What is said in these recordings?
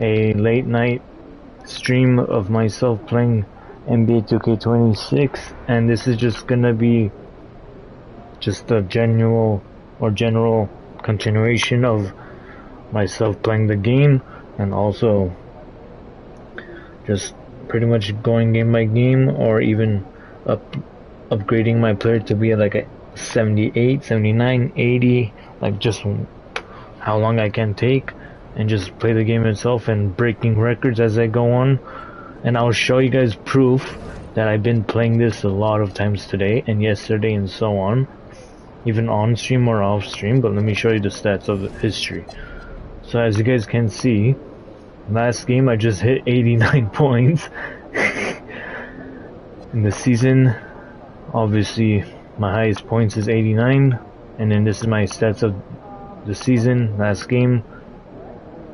a late night stream of myself playing NBA2K26, and this is just gonna be just a general continuation of myself playing the game, and also just pretty much going game by game, or even upgrading my player to be like a 78, 79, 80, like just how long I can take, and just play the game itself and breaking records as I go on. And I'll show you guys proof that I've been playing this a lot of times today and yesterday and so on, even on stream or off stream. But let me show you the stats of the history. So as you guys can see, last game I just hit 89 points. In the season, obviously my highest points is 89, and then this is my stats of the season. Last game,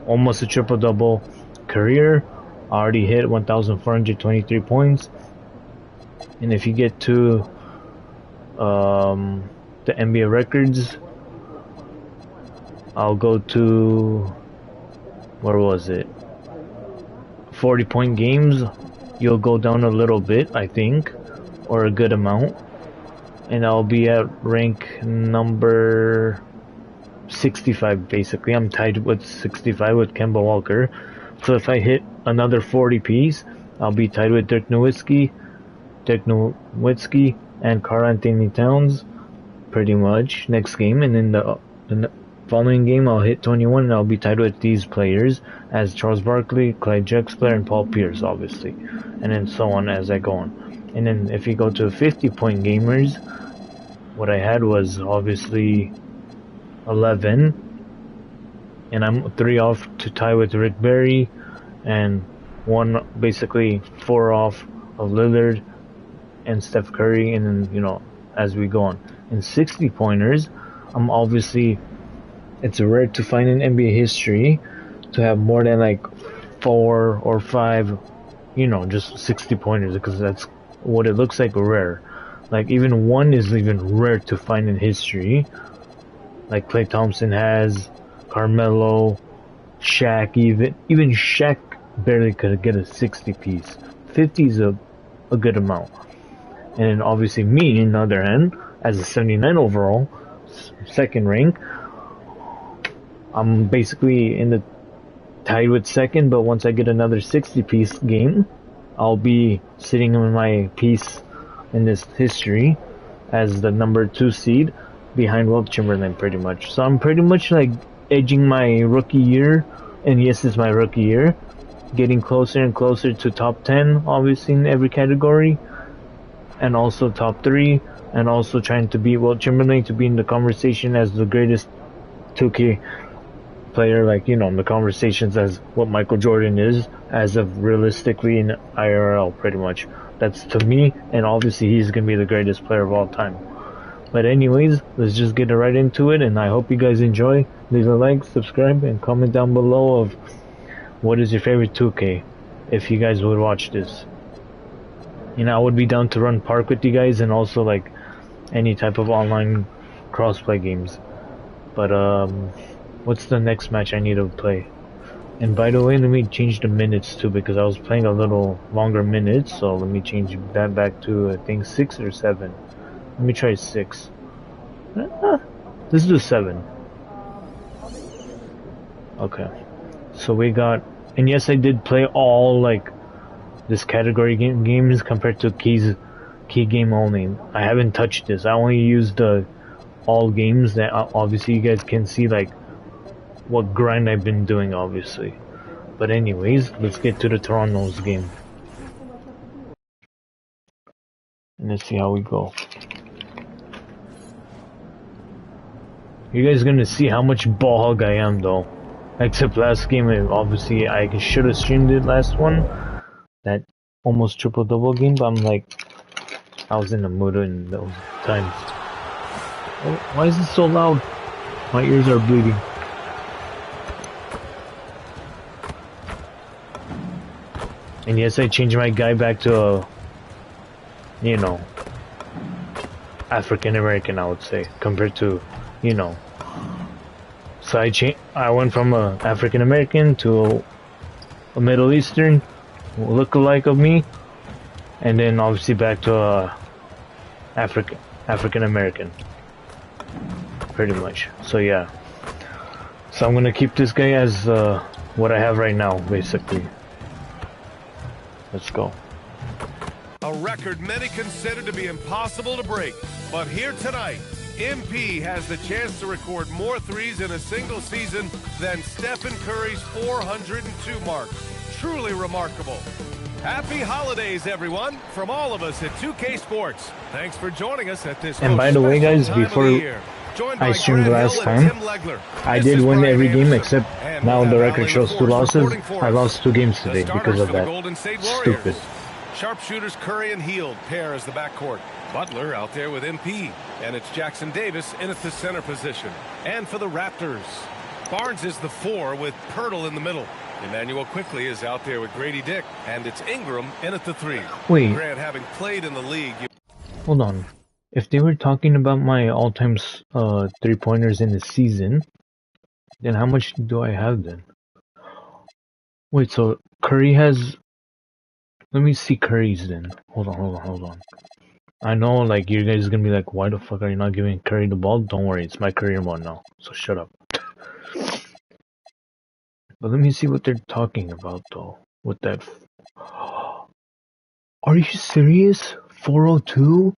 almost a triple double. Career, I already hit 1,423 points. And if you get to the NBA records, I'll go to, where was it, 40-point games. You'll go down a little bit, I think, or a good amount, and I'll be at rank number 65. Basically, I'm tied with 65 with Kemba Walker. So if I hit another 40 piece, I'll be tied with Dirk Nowitzki, and Karl Anthony Towns, pretty much next game. And then the following game, I'll hit 21, and I'll be tied with these players as Charles Barkley, Clyde Drexler, and Paul Pierce, obviously, and then so on as I go on. And then if you go to 50-point gamers, what I had was obviously 11, and I'm 3 off to tie with Rick Barry, and basically 4 off of Lillard and Steph Curry, and then, as we go on. In 60-pointers, I'm obviously, it's rare to find in NBA history to have more than like 4 or 5, just 60-pointers, because that's what it looks like rare. Like even 1 is even rare to find in history. Like Klay Thompson has, Carmelo, Shaq, even Shaq barely could get a 60 piece. 50 is a good amount. And then obviously me, on the other hand, as a 79 overall, second rank, I'm basically in the tied with second, but once I get another 60 piece game, I'll be sitting in my piece in this history as the number 2 seed behind Wilt Chamberlain, pretty much. So I'm pretty much like edging my rookie year, and yes, it's my rookie year, getting closer and closer to top 10, obviously, in every category, and also top 3, and also trying to beat Wilt Chamberlain to be in the conversation as the greatest 2K player, like, in the conversations as what Michael Jordan is, as of realistically in IRL, pretty much. That's to me, and obviously he's gonna be the greatest player of all time. But anyways, let's just get right into it, and I hope you guys enjoy. Leave a like, subscribe, and comment down below of what is your favorite 2K, if you guys would watch this. I would be down to run Park with you guys, and also like any type of online crossplay games. But what's the next match I need to play? And by the way, let me change the minutes too, because I was playing a little longer minutes, so let me change that back to, I think, 6 or 7. Let me try 6. Let's do 7. Okay. So we got, and yes, I did play all like this category games compared to key game only. I haven't touched this. I only used the all games that obviously you guys can see like what grind I've been doing, obviously. But anyways, let's get to the Toronto's game. And let's see how we go. You guys are gonna see how much ball hog I am though. Except last game, obviously I should have streamed it last one. That almost triple double game, but I'm like, I was in the mood in those times. Oh, why is it so loud? My ears are bleeding. And yes, I changed my guy back to a, African American, I would say, compared to, So I went from a African American to a Middle Eastern look-alike of me, and then obviously back to African American, pretty much. So yeah, so I'm gonna keep this guy as what I have right now, basically. Let's go. A record many consider to be impossible to break, but here tonight, MP has the chance to record more threes in a single season than Stephen Curry's 402 mark. Truly remarkable. Happy holidays, everyone, from all of us at 2K Sports. Thanks for joining us at this. And by the way, guys, before I streamed last time, I did win every game except now the record shows 2 losses. I lost 2 games today because of that. Stupid. Sharpshooters Curry and Hield pair as the backcourt. Butler out there with MP, and it's Jackson Davis in at the center position. And for the Raptors, Barnes is the 4 with Pirtle in the middle. Emmanuel Quickly is out there with Grady Dick, and it's Ingram in at the 3. Wait. Grant, having played in the league. Hold on. If they were talking about my all-time 3-pointers in the season, then how much do I have then? Wait, so Curry has... Let me see Curry's then. Hold on. I know, like, you guys are gonna be like, why the fuck are you not giving Curry the ball? Don't worry, it's my career mode now, so shut up. But let me see what they're talking about, though, with that... Are you serious? 402?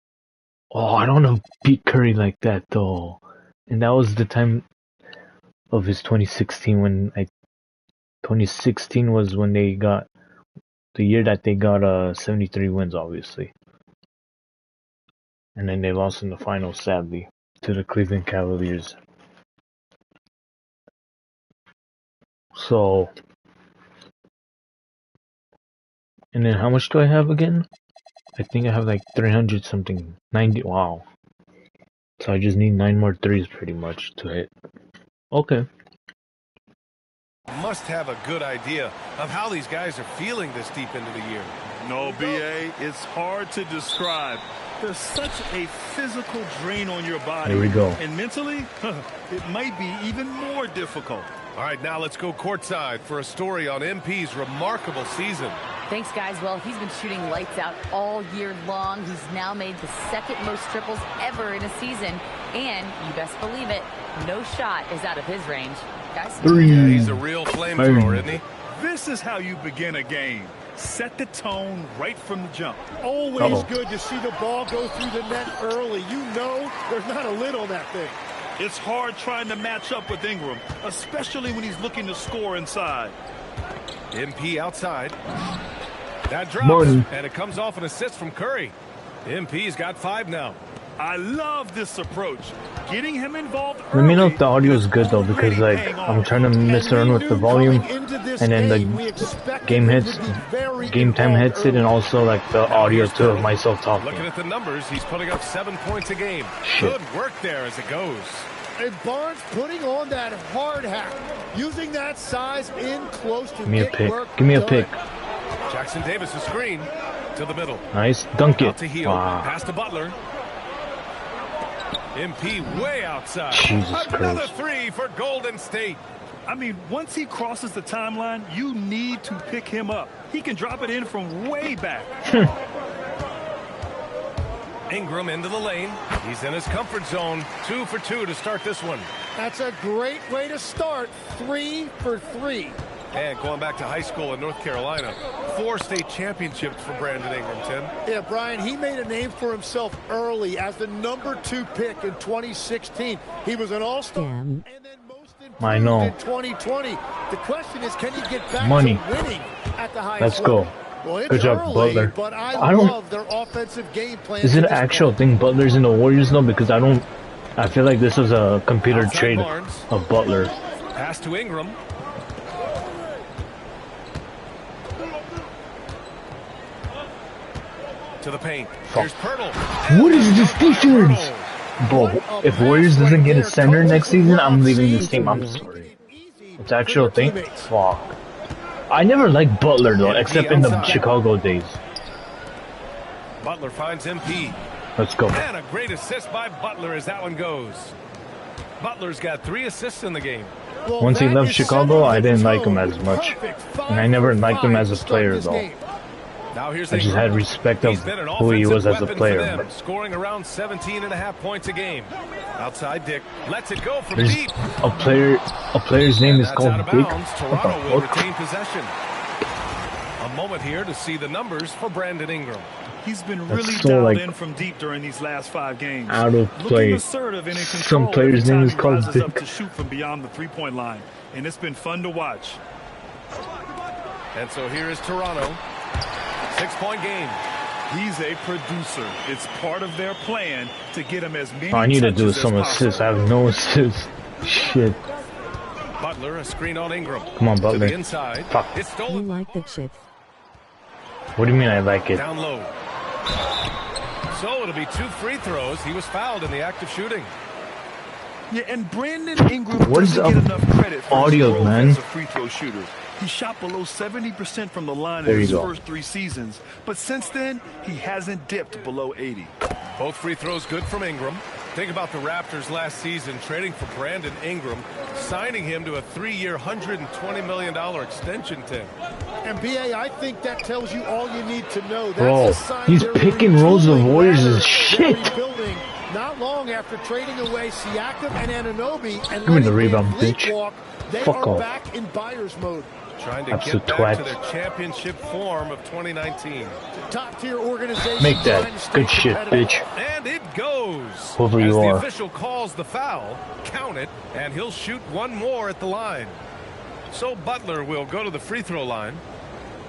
Oh, I don't want to beat Curry like that, though. And that was the time of his 2016 when 2016 was when they got... The year that they got 73 wins, obviously. And then they lost in the finals, sadly, to the Cleveland Cavaliers. So... And then how much do I have again? I think I have like 300 something. 90, wow. So I just need 9 more threes pretty much to hit. Okay. Must have a good idea of how these guys are feeling this deep into the year. No, BA, it's hard to describe. There's such a physical drain on your body. Here we go. And mentally, it might be even more difficult. All right, now let's go courtside for a story on MP's remarkable season. Thanks, guys. Well, he's been shooting lights out all year long. He's now made the 2nd most triples ever in a season. And, you best believe it, no shot is out of his range. Guys? 3. Yeah, he's a real flamethrower, isn't he? This is how you begin a game. Set the tone right from the jump. Always good to see the ball go through the net early. You know there's not a lid on that thing. It's hard trying to match up with Ingram, especially when he's looking to score inside. MP outside. That drops, and it comes off an assist from Curry. MP's got 5 now. I love this approach. Getting him involved early. Let me know if the audio is good though, because like I'm trying to mess around with the volume, and then the game time hits it, and also like the audio too of myself talking. Looking at the numbers, he's putting up 7 points a game. Shit. Good work there as it goes. And Barnes putting on that hard hat, using that size in close to Give me a pick. Give me a pick. Jackson Davis' screen to the middle. Nice. Dunk it. Out to Hield. Wow. Pass to Butler. MP way outside. Jesus Another Christ. 3 for Golden State. I mean, once he crosses the timeline, you need to pick him up. He can drop it in from way back. Ingram into the lane. He's in his comfort zone. 2 for 2 to start this one. That's a great way to start. 3 for 3. And going back to high school in North Carolina, 4 state championships for Brandon Ingram, Tim. Yeah, Brian, he made a name for himself early as the number 2 pick in 2016. He was an all-star. And then most I know. improved in 2020. The question is, can he get back Money. to winning at the highest Let's level? go. Well, it's Good job, early, Butler. but I don't. love their offensive game plan. Is it an actual thing? Butler's in the Warriors though, because I feel like this was a computer Outside trade Barnes. of Butler. Pass to Ingram. To the paint. Here's Pirtle. What is this defense? Bro, if Warriors doesn't get a center next season, I'm leaving this team. I'm sorry. It's an actual thing? Fuck. I never liked Butler though, except in the Chicago days. Butler finds MP. Let's go. And a great assist by Butler as that one goes. Butler's got 3 assists in the game. Once he left Chicago, I didn't like him as much. And I never liked him as a player, though. Now here's I just had respect of who he was as a player. But scoring around 17.5 points a game. Outside Dick lets it go from There's deep. a player's name is called Dick. Toronto will retain possession. A moment here to see the numbers for Brandon Ingram. He's been really so, dialed like, in from deep during these last 5 games. Out of play. Looking assertive and in control Some player's name is called rises up Dick. to shoot from beyond the three-point line, and it's been fun to watch. And so here is Toronto. 6-point game. He's a producer. It's part of their plan to get him as many I need to do touches some as assists. I possible. have no assists. Shit. Butler, a screen on Ingram. Come on, Butler. To the inside. Fuck. It's You stolen. like the chip. What do you mean I like it? Down low. So it'll be 2 free throws. He was fouled in the act of shooting. Yeah, and Brandon Ingram What is doesn't get up enough credit for audio, his growth man? as a free throw shooter. He shot below 70% from the line There in you his go. first 3 seasons, but since then he hasn't dipped below 80. Both free throws good from Ingram. Think about the Raptors last season trading for Brandon Ingram, signing him to a 3-year, $120 million extension, Tim. And BA, I think that tells you all you need to know. That's Bro, a sign he's they're picking rolls of retooling Warriors rather as shit. than rebuilding not long after trading away Siakam and Anunoby and Give me the letting rebound, Van Vliet bitch. walk. They Fuck are off. back in buyer's mode. Trying to Absolute get back to twat. their championship form of 2019. Top-tier organization. Make that trying to stay good shit, competitive. bitch. And it goes. Whoever As you the are. official calls the foul, count it, and he'll shoot one more at the line. So Butler will go to the free throw line.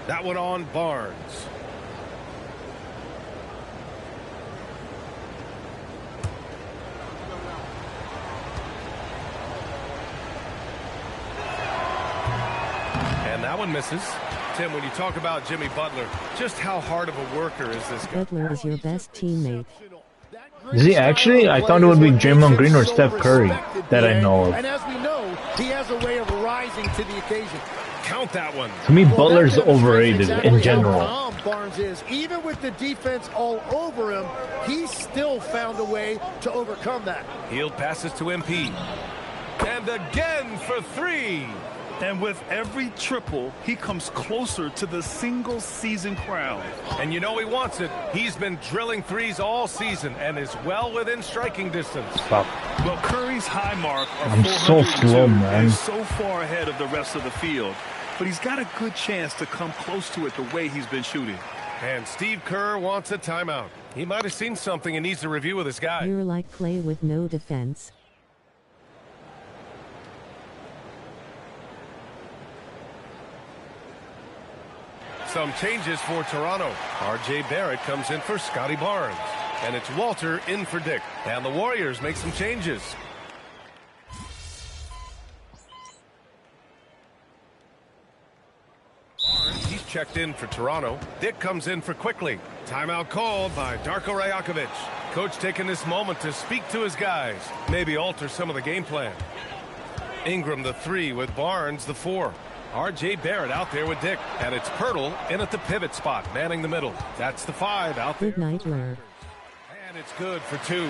That one on Barnes. And that one misses. Tim, when you talk about Jimmy Butler, just how hard of a worker is this guy? Butler is your best teammate. Is he actually? I thought it would be Draymond Green or Steph Curry that I know of. And as we know, he has a way of rising to the occasion. Count that one. To me, Well, Butler's that demonstrates overrated exactly in how general. calm Barnes is. Even with the defense all over him, he still found a way to overcome that. Healed passes to MP. And again for 3. And with every triple, he comes closer to the single-season crown. And you know he wants it. He's been drilling threes all season and is well within striking distance. Fuck. Well, Curry's high mark of I'm so 402 slow, man. is so far ahead of the rest of the field. But he's got a good chance to come close to it the way he's been shooting. And Steve Kerr wants a timeout. He might have seen something and needs to review with his guy. You're like play with no defense. Some changes for Toronto. R.J. Barrett comes in for Scotty Barnes. And it's Walter in for Dick. And the Warriors make some changes. Barnes, he's checked in for Toronto. Dick comes in for Quickly. Timeout called by Darko Rajakovic. Coach taking this moment to speak to his guys. Maybe alter some of the game plan. Ingram the 3 with Barnes the 4. R.J. Barrett out there with Dick. And it's Pirtle in at the pivot spot, manning the middle. That's the 5 out there. Good night, Ler. And it's good for 2.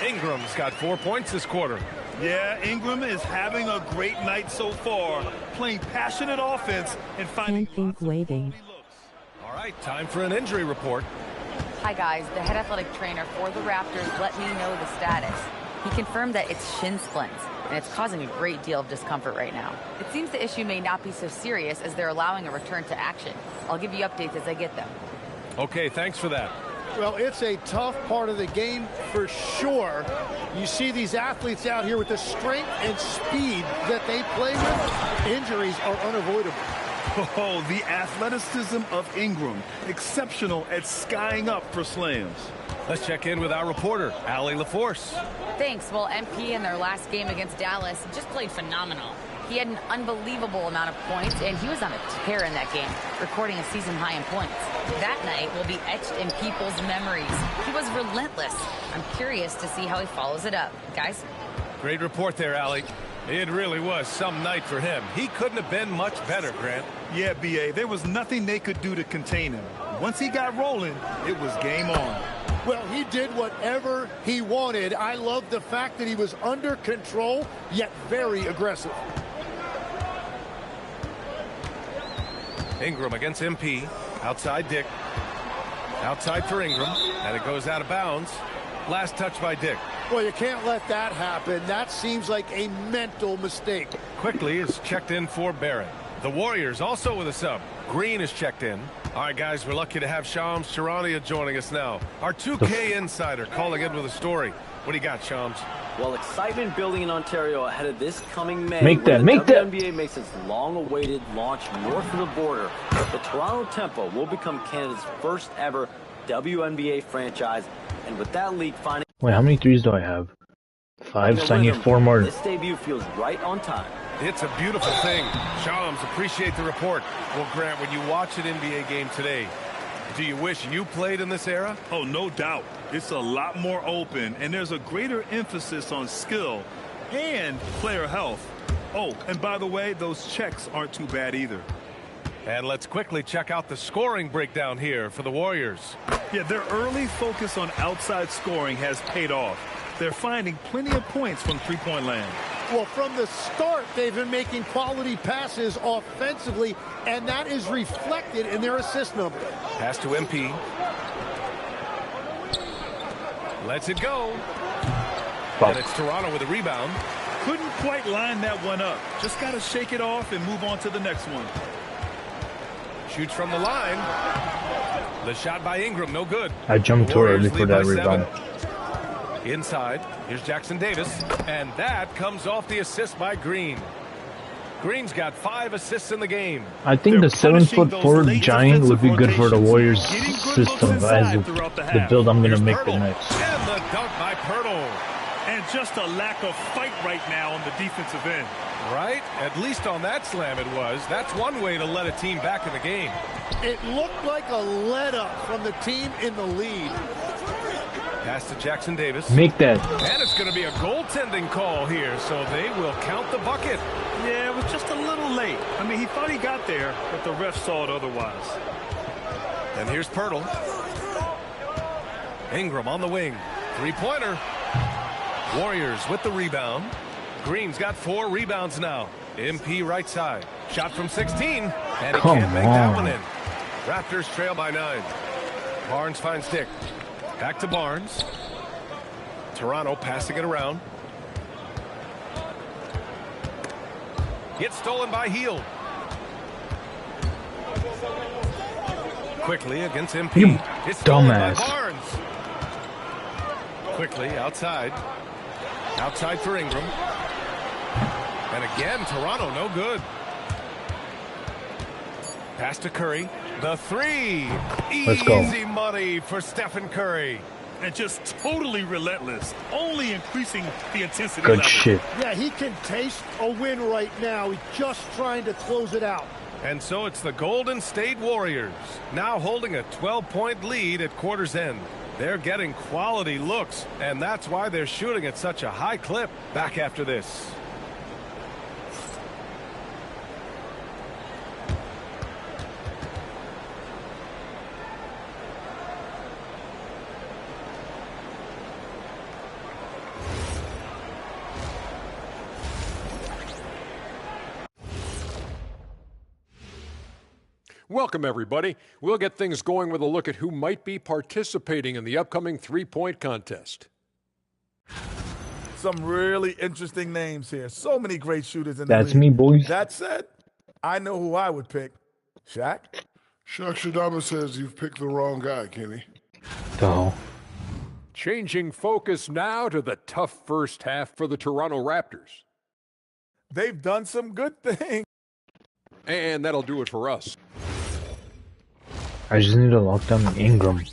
Ingram's got 4 points this quarter. Yeah, Ingram is having a great night so far, playing passionate offense and finding Can't think waiting. All right, time for an injury report. Hi guys, the head athletic trainer for the Raptors let me know the status. He confirmed that it's shin splints, and it's causing a great deal of discomfort right now. It seems the issue may not be so serious as they're allowing a return to action. I'll give you updates as I get them. Okay, thanks for that. Well, it's a tough part of the game for sure. You see these athletes out here with the strength and speed that they play with. Injuries are unavoidable. Oh, the athleticism of Ingram, exceptional at skying up for slams. Let's check in with our reporter, Allie LaForce. Thanks. Well, MP in their last game against Dallas just played phenomenal. He had an unbelievable amount of points, and he was on a tear in that game, recording a season high in points. That night will be etched in people's memories. He was relentless. I'm curious to see how he follows it up. Guys? Great report there, Allie. It really was some night for him. He couldn't have been much better, Grant. Yeah, B.A., there was nothing they could do to contain him. Once he got rolling, it was game on. Well, he did whatever he wanted. I love the fact that he was under control, yet very aggressive. Ingram against MP. Outside Dick. Outside for Ingram. And it goes out of bounds. Last touch by Dick. Well, you can't let that happen. That seems like a mental mistake. Quickly is checked in for Barrett. The Warriors also with a sub. Green is checked in. All right, guys, we're lucky to have Shams Charania joining us now. Our 2K insider calling in with a story. What do you got, Shams? Well, excitement building in Ontario ahead of this coming May. Make that. WNBA makes its long-awaited launch north of the border. The Toronto Tempo will become Canada's first ever WNBA franchise. And with that league finding... Wait, how many threes do I have? 5, so I need 4 more. This debut feels right on time. It's a beautiful thing. Shams, appreciate the report. Well, Grant, when you watch an NBA game today, do you wish you played in this era? Oh, no doubt. It's a lot more open, and there's a greater emphasis on skill and player health. Oh, and by the way, those checks aren't too bad either. And let's quickly check out the scoring breakdown here for the Warriors. Yeah, their early focus on outside scoring has paid off. They're finding plenty of points from three-point land. Well, from the start, they've been making quality passes offensively, and that is reflected in their assist number. Pass to MP. Lets it go. And it's Toronto with a rebound. Couldn't quite line that one up. Just got to shake it off and move on to the next one. Shoots from the line. The shot by Ingram, no good. I jumped too early for that rebound. Inside, here's Jackson Davis, and that comes off the assist by Green. Green's got 5 assists in the game. I think the 7'4" giant would be good for the Warriors system as the build I'm going to make the next. And the dunk by Pirtle. And just a lack of fight right now on the defensive end. Right? At least on that slam it was. That's one way to let a team back in the game. It looked like a let-up from the team in the lead. Pass to Jackson Davis. Make that. And it's going to be a goaltending call here, so they will count the bucket. Yeah, it was just a little late. I mean, he thought he got there, but the ref saw it otherwise. And here's Pirtle. Ingram on the wing. Three-pointer. Warriors with the rebound. Green's got 4 rebounds now. MP right side. Shot from 16. And he can't make that one in. Raptors trail by 9. Barnes finds Dick. Back to Barnes. Toronto passing it around. Gets stolen by Heel. Quickly against MP. It's stolen by Barnes. Quickly outside. Outside for Ingram. And again, Toronto no good. Pass to Curry. The 3. Let's go. Easy money for Stephen Curry. And just totally relentless. Only increasing the intensity Good level. shit. Yeah, he can taste a win right now. He's just trying to close it out. And so it's the Golden State Warriors now holding a 12-point lead at quarter's end. They're getting quality looks, and that's why they're shooting at such a high clip. Back after this. Welcome, everybody. We'll get things going with a look at who might be participating in the upcoming three-point contest. Some really interesting names here. So many great shooters in the That's league. me, boys. That said, I know who I would pick. Shaq? Shaq Shadama says you've picked the wrong guy, Kenny. Oh. Changing focus now to the tough first half for the Toronto Raptors. They've done some good things. And that'll do it for us. I just need to lock down Ingram.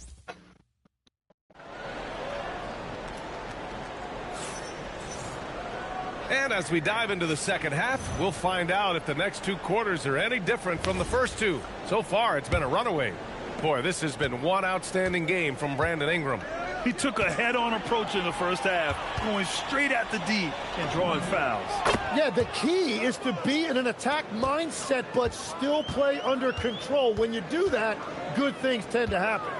And as we dive into the second half, we'll find out if the next 2 quarters are any different from the first 2. So far, it's been a runaway. Boy, this has been one outstanding game from Brandon Ingram. He took a head-on approach in the first half, going straight at the D and drawing fouls. Yeah, the key is to be in an attack mindset but still play under control. When you do that, good things tend to happen.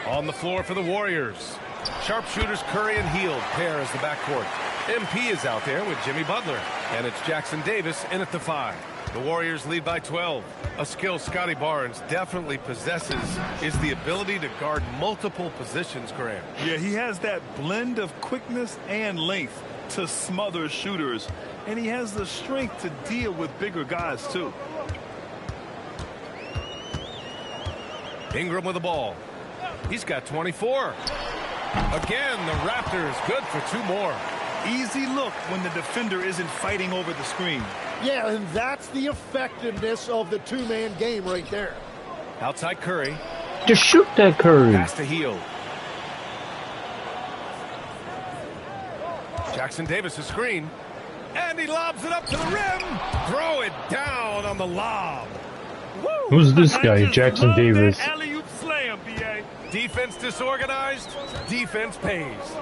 On the floor for the Warriors. Sharpshooters Curry and Hield pair as the backcourt. MP is out there with Jimmy Butler. And it's Jackson Davis in at the 5. The Warriors lead by 12. A skill Scotty Barnes definitely possesses is the ability to guard multiple positions, Graham. Yeah, he has that blend of quickness and length to smother shooters. And he has the strength to deal with bigger guys, too. Ingram with the ball. He's got 24. Again, the Raptors good for 2 more. Easy look when the defender isn't fighting over the screen. Yeah, and that's the effectiveness of the two-man game right there. Outside Curry. Just shoot that Curry. Pass to Hield. Jackson Davis a screen. And he lobs it up to the rim. Throw it down on the lob. Woo! Who's this guy, Jackson Davis? Alley-oop slam, BA. Defense disorganized. Defense pays.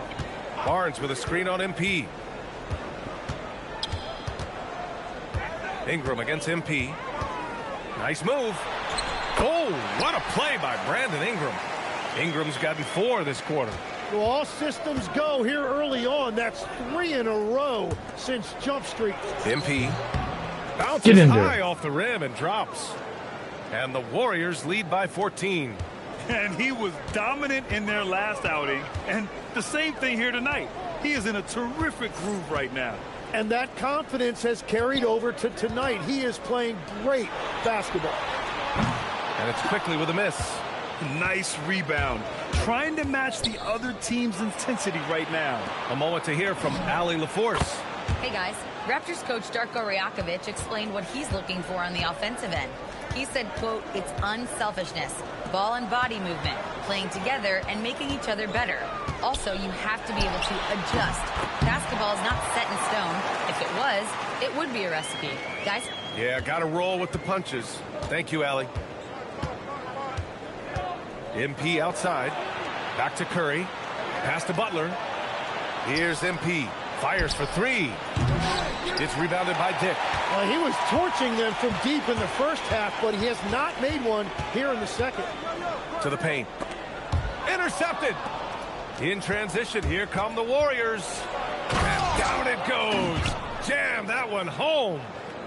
Barnes with a screen on MP. Ingram against MP. Nice move. Oh, what a play by Brandon Ingram. Ingram's gotten 4 this quarter. Well, all systems go here early on. That's 3 in a row since Jump Street. MP bounces high off the rim and drops. And the Warriors lead by 14. And he was dominant in their last outing. And the same thing here tonight. He is in a terrific groove right now. And that confidence has carried over to tonight. He is playing great basketball. And it's quickly with a miss. Nice rebound. Trying to match the other team's intensity right now. A moment to hear from Allie LaForce. Hey, guys. Raptors coach Darko Rajakovic explained what he's looking for on the offensive end. He said, quote, it's unselfishness, ball and body movement, playing together and making each other better. Also, you have to be able to adjust. Basketball is not set in stone. If it was, it would be a recipe. Guys? Yeah, got to roll with the punches. Thank you, Allie. MP outside. Back to Curry. Pass to Butler. Here's MP. Fires for 3. It's rebounded by Dick. He was torching them from deep in the first half, but he has not made one here in the second. To the paint. Intercepted. In transition, here come the Warriors. And down it goes. Jam that one home.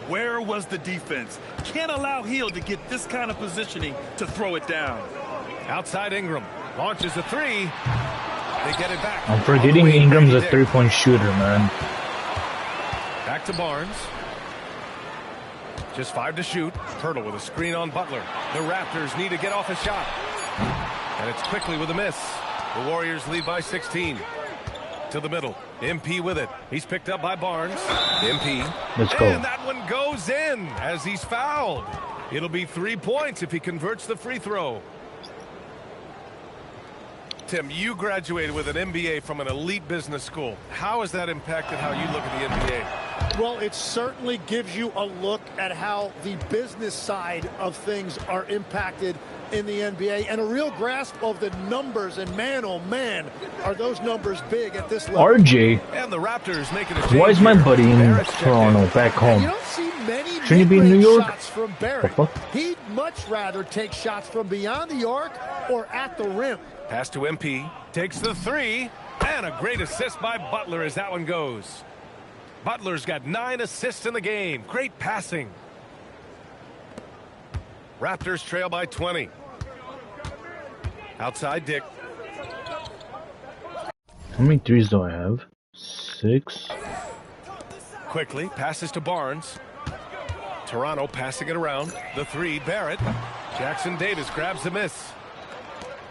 Where was the defense? Can't allow Hield to get this kind of positioning to throw it down. Outside Ingram. Launches a 3. They get it back. I'm forgetting Ingram's a 3-point shooter, man. Back to Barnes. Just 5 to shoot. Hurdle with a screen on Butler. The Raptors need to get off a shot. And it's quickly with a miss. The Warriors lead by 16. To the middle. MP with it. He's picked up by Barnes. MP. Let's go. And that one goes in as he's fouled. It'll be 3 points if he converts the free throw. Tim, you graduated with an MBA from an elite business school. How has that impacted how you look at the NBA? Well, it certainly gives you a look at how the business side of things are impacted in the NBA and a real grasp of the numbers. And man, oh man, are those numbers big at this level. RJ, and the Raptors making a why is my buddy in Toronto back home? You don't see many Shouldn't he be in New York? shots from Barrett. He'd much rather take shots from beyond the arc or at the rim. Pass to MP, takes the 3, and a great assist by Butler as that one goes. Butler's got 9 assists in the game. Great passing. Raptors trail by 20. Outside Dick. How many threes do I have? 6. Quickly, passes to Barnes. Toronto passing it around. The 3, Barrett. Jackson Davis grabs the miss.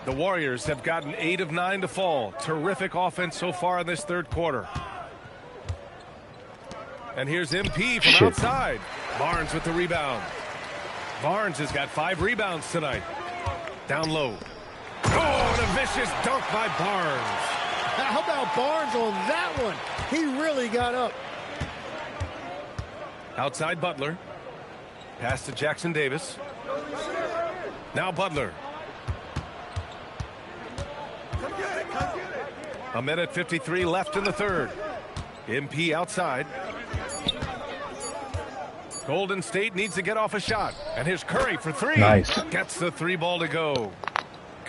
The Warriors have gotten 8 of 9 to fall. Terrific offense so far in this third quarter. And here's MP from outside. Barnes with the rebound. Barnes has got 5 rebounds tonight. Down low. Oh, and a vicious dunk by Barnes. How about Barnes on that one? He really got up. Outside Butler. Pass to Jackson Davis. Now Butler. A minute 53 left in the third. MP outside. Golden State needs to get off a shot. And here's Curry for 3. Nice. Gets the 3 ball to go.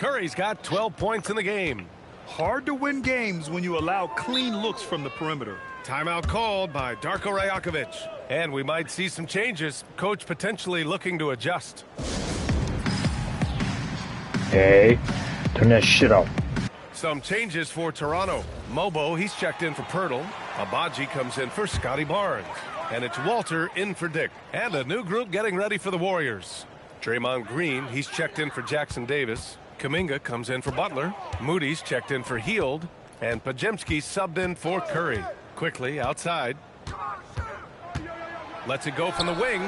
Curry's got 12 points in the game. Hard to win games when you allow clean looks from the perimeter. Timeout called by Darko Rajakovic. And we might see some changes. Coach potentially looking to adjust. Hey, turn that shit off. Some changes for Toronto. Mobo, he's checked in for Pirtle. Abaji comes in for Scotty Barnes. And it's Walter in for Dick. And a new group getting ready for the Warriors. Draymond Green, he's checked in for Jackson Davis. Kuminga comes in for Butler. Moody's checked in for Hield. And Pajemski subbed in for Curry. Quickly outside. Lets it go from the wing.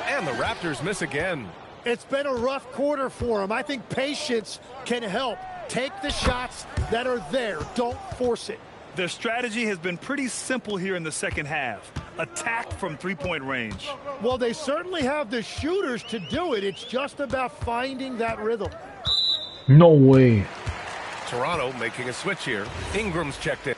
And the Raptors miss again. It's been a rough quarter for him. I think patience can help. Take the shots that are there. Don't force it. Their strategy has been pretty simple here in the second half. Attack from three-point range. Well, they certainly have the shooters to do it. It's just about finding that rhythm. No way. Toronto making a switch here. Ingram's checked in.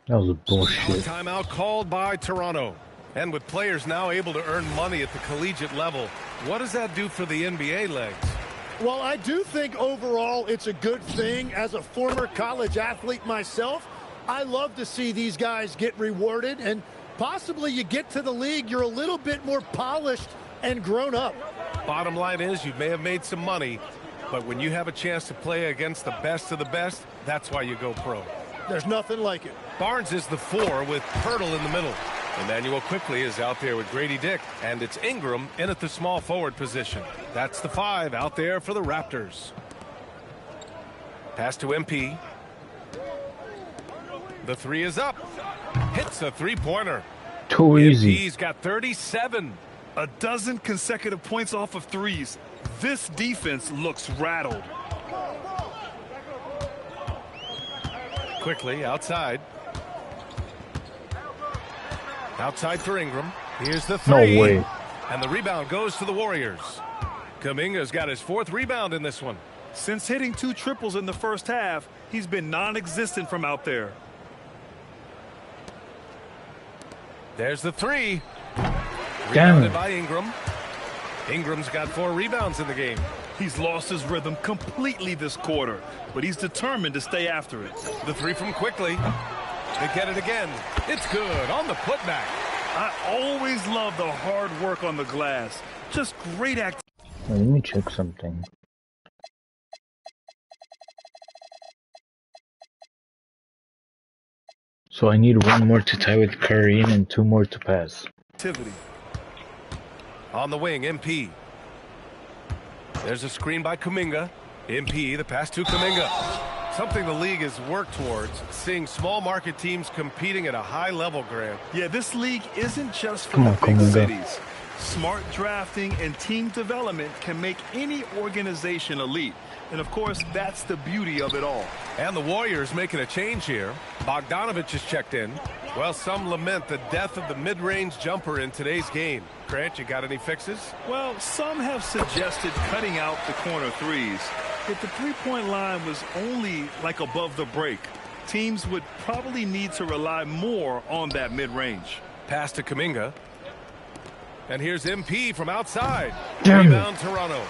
That was a bullshit. Timeout called by Toronto. And with players now able to earn money at the collegiate level, what does that do for the NBA legs? Well, I do think overall it's a good thing. As a former college athlete myself, I love to see these guys get rewarded, and possibly you get to the league, you're a little bit more polished and grown up. Bottom line is you may have made some money, but when you have a chance to play against the best of the best, that's why you go pro. There's nothing like it. Barnes is the 4 with Pirtle in the middle. Emmanuel quickly is out there with Grady Dick, and it's Ingram in at the small forward position. That's the 5 out there for the Raptors. Pass to MP. The 3 is up. Hits a three-pointer. Too easy. MP's got 37. A dozen consecutive points off of threes. This defense looks rattled. Quickly outside. Outside for Ingram. Here's the 3. No way. And the rebound goes to the Warriors. Kuminga's got his 4th rebound in this one. Since hitting 2 triples in the first half, he's been non-existent from out there. There's the 3. Damn. Rebounded by Ingram. Ingram's got 4 rebounds in the game. He's lost his rhythm completely this quarter, but he's determined to stay after it. The 3 from Quickly. They get it again. It's good on the putback. I always love the hard work on the glass. Just great act. Let me check something. So I need 1 more to tie with Curry and 2 more to pass. Activity. On the wing, MP. There's a screen by Kuminga. MP, the pass to Kuminga. Something the league has worked towards, seeing small market teams competing at a high level, Grant. Yeah, this league isn't just for the big cities. Smart drafting and team development can make any organization elite. And of course, that's the beauty of it all. And the Warriors making a change here. Bogdanovich is checked in. Well, some lament the death of the mid-range jumper in today's game. Grant, you got any fixes? Well, some have suggested cutting out the corner threes. If the three-point line was only like above the break, teams would probably need to rely more on that mid-range. Pass to Kuminga. And here's MP from outside. Damn. Rebound Toronto.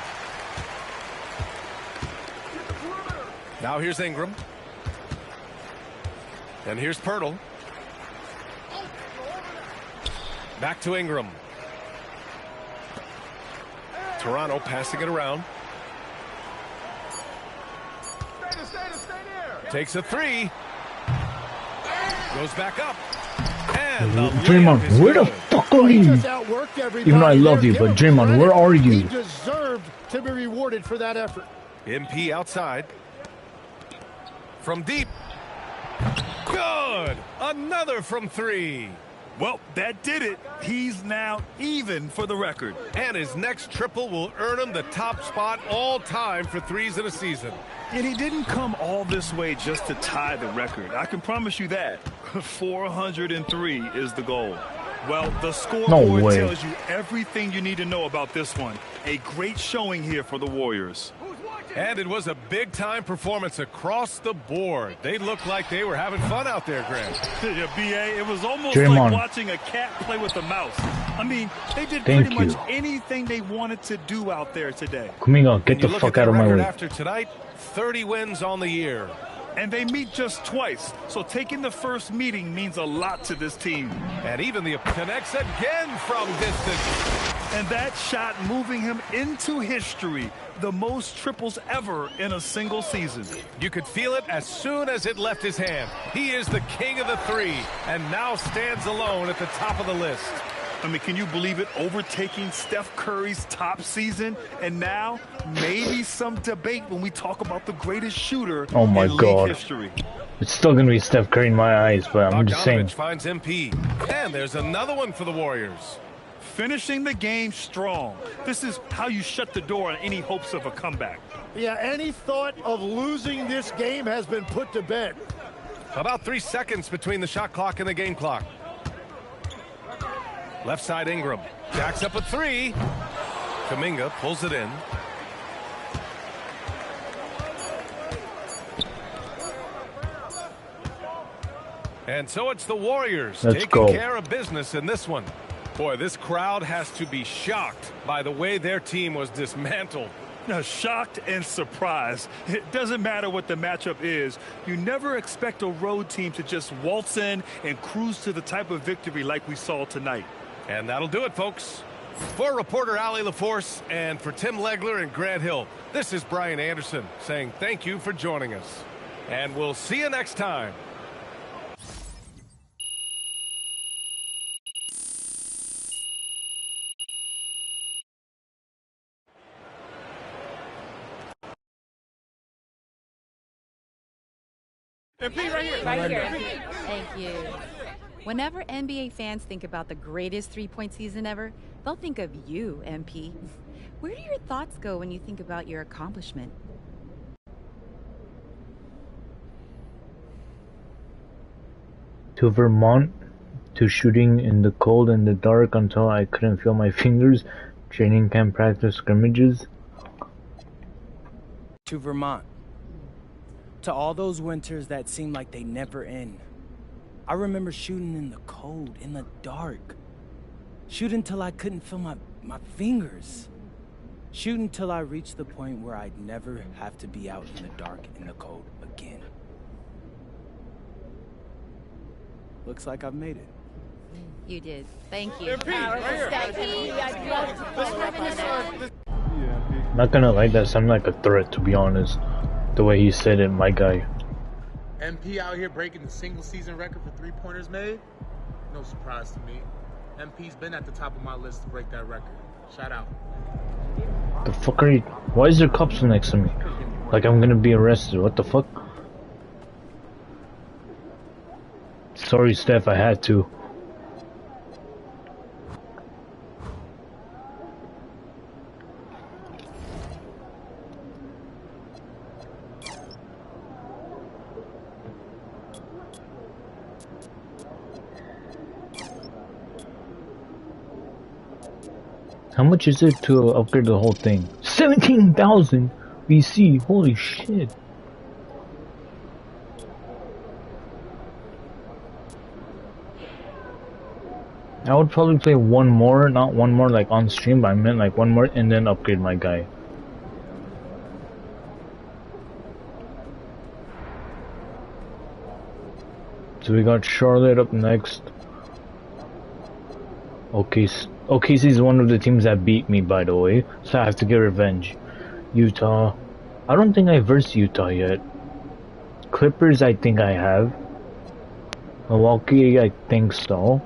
Now here's Ingram. And here's Pirtle. Back to Ingram. Toronto passing it around. Takes a 3. Goes back up. And the Draymond, where the fuck are you? Even though I love you, but Draymond, where are you? He deserved to be rewarded for that effort. MP outside. From deep. Good. Another from 3. Well, that did it. He's now even for the record. And his next triple will earn him the top spot all time for threes in a season. And he didn't come all this way just to tie the record. I can promise you that. 403 is the goal. Well, the scoreboard tells you everything you need to know about this one. A great showing here for the Warriors. And it was a big-time performance across the board. They looked like they were having fun out there, Grant. Yeah, B.A., it was almost Draymond. like watching a cat play with a mouse. I mean, they did Thank pretty much you. anything they wanted to do out there today. Kuminga, get the fuck out of my way. After tonight, 30 wins on the year. And they meet just twice, so taking the first meeting means a lot to this team. And even the connects again from distance. And that shot moving him into history, the most triples ever in a single season. You could feel it as soon as it left his hand. He is the king of the three, and now stands alone at the top of the list. I mean, can you believe it? Overtaking Steph Curry's top season, and now maybe some debate when we talk about the greatest shooter Oh my in God. league history. It's still gonna be Steph Curry in my eyes, but I'm just saying. Bogdanovich finds MP, and there's another one for the Warriors. Finishing the game strong. This is how you shut the door on any hopes of a comeback. Yeah, any thought of losing this game has been put to bed. About 3 seconds between the shot clock and the game clock. Left side Ingram. Jacks up a three. Kuminga pulls it in. And so it's the Warriors Let's taking go. care of business in this one. Boy, this crowd has to be shocked by the way their team was dismantled. Now, shocked and surprised. It doesn't matter what the matchup is. You never expect a road team to just waltz in and cruise to the type of victory like we saw tonight. And that'll do it, folks. For reporter Allie LaForce and for Tim Legler and Grant Hill, this is Brian Anderson saying thank you for joining us. And we'll see you next time. MP right here. Right here. Thank you. Whenever NBA fans think about the greatest three-point season ever, they'll think of you, MP. Where do your thoughts go when you think about your accomplishment? To Vermont, to shooting in the cold and the dark until I couldn't feel my fingers, training camp practice scrimmages. To Vermont. To all those winters that seemed like they never end. I remember shooting in the cold, in the dark. Shooting till I couldn't feel my fingers. Shooting till I reached the point where I'd never have to be out in the dark and the cold again. Looks like I've made it. You did. Thank you. Not gonna lie, that sounded like a threat, to be honest. The way he said it, my guy. MP out here breaking the single season record for three-pointers made? No surprise to me. MP's been at the top of my list to break that record. Shout out. The fuck are you? Why is there cops next to me? Like I'm gonna be arrested. What the fuck? Sorry, Steph, I had to. How much is it to upgrade the whole thing? 17,000 BC. Holy shit. I would probably play one more, not one more like on stream, but I meant like one more and then upgrade my guy. So we got Charlotte up next. OKC is one of the teams that beat me, by the way, so I have to get revenge. Utah. I don't think I versed Utah yet. Clippers, I think I have. Milwaukee, I think so.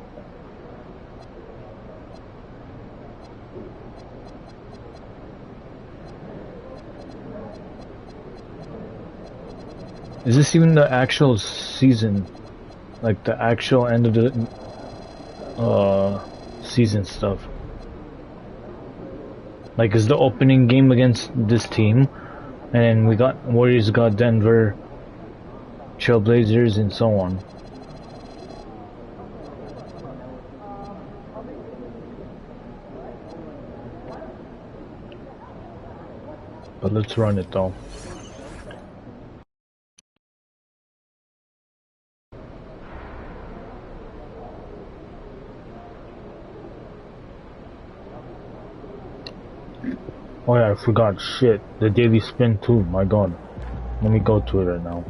Is this even the actual season? Like the actual end of the season stuff? Like, is the opening game against this team, and then we got Warriors, got Denver, Trailblazers, and so on. But let's run it though. Oh yeah, I forgot. Shit. The daily spin too. My god. Let me go to it right now.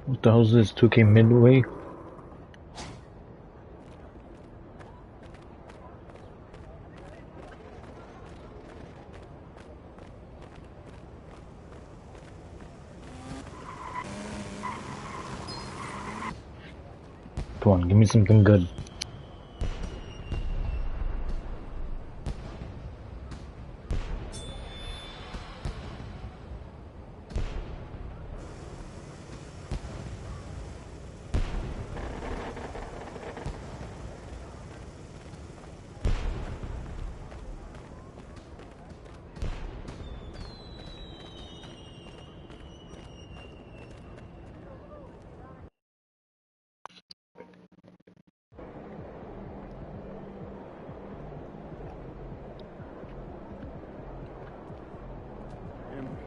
What the hell is this? 2K midway? Come on, give me something good.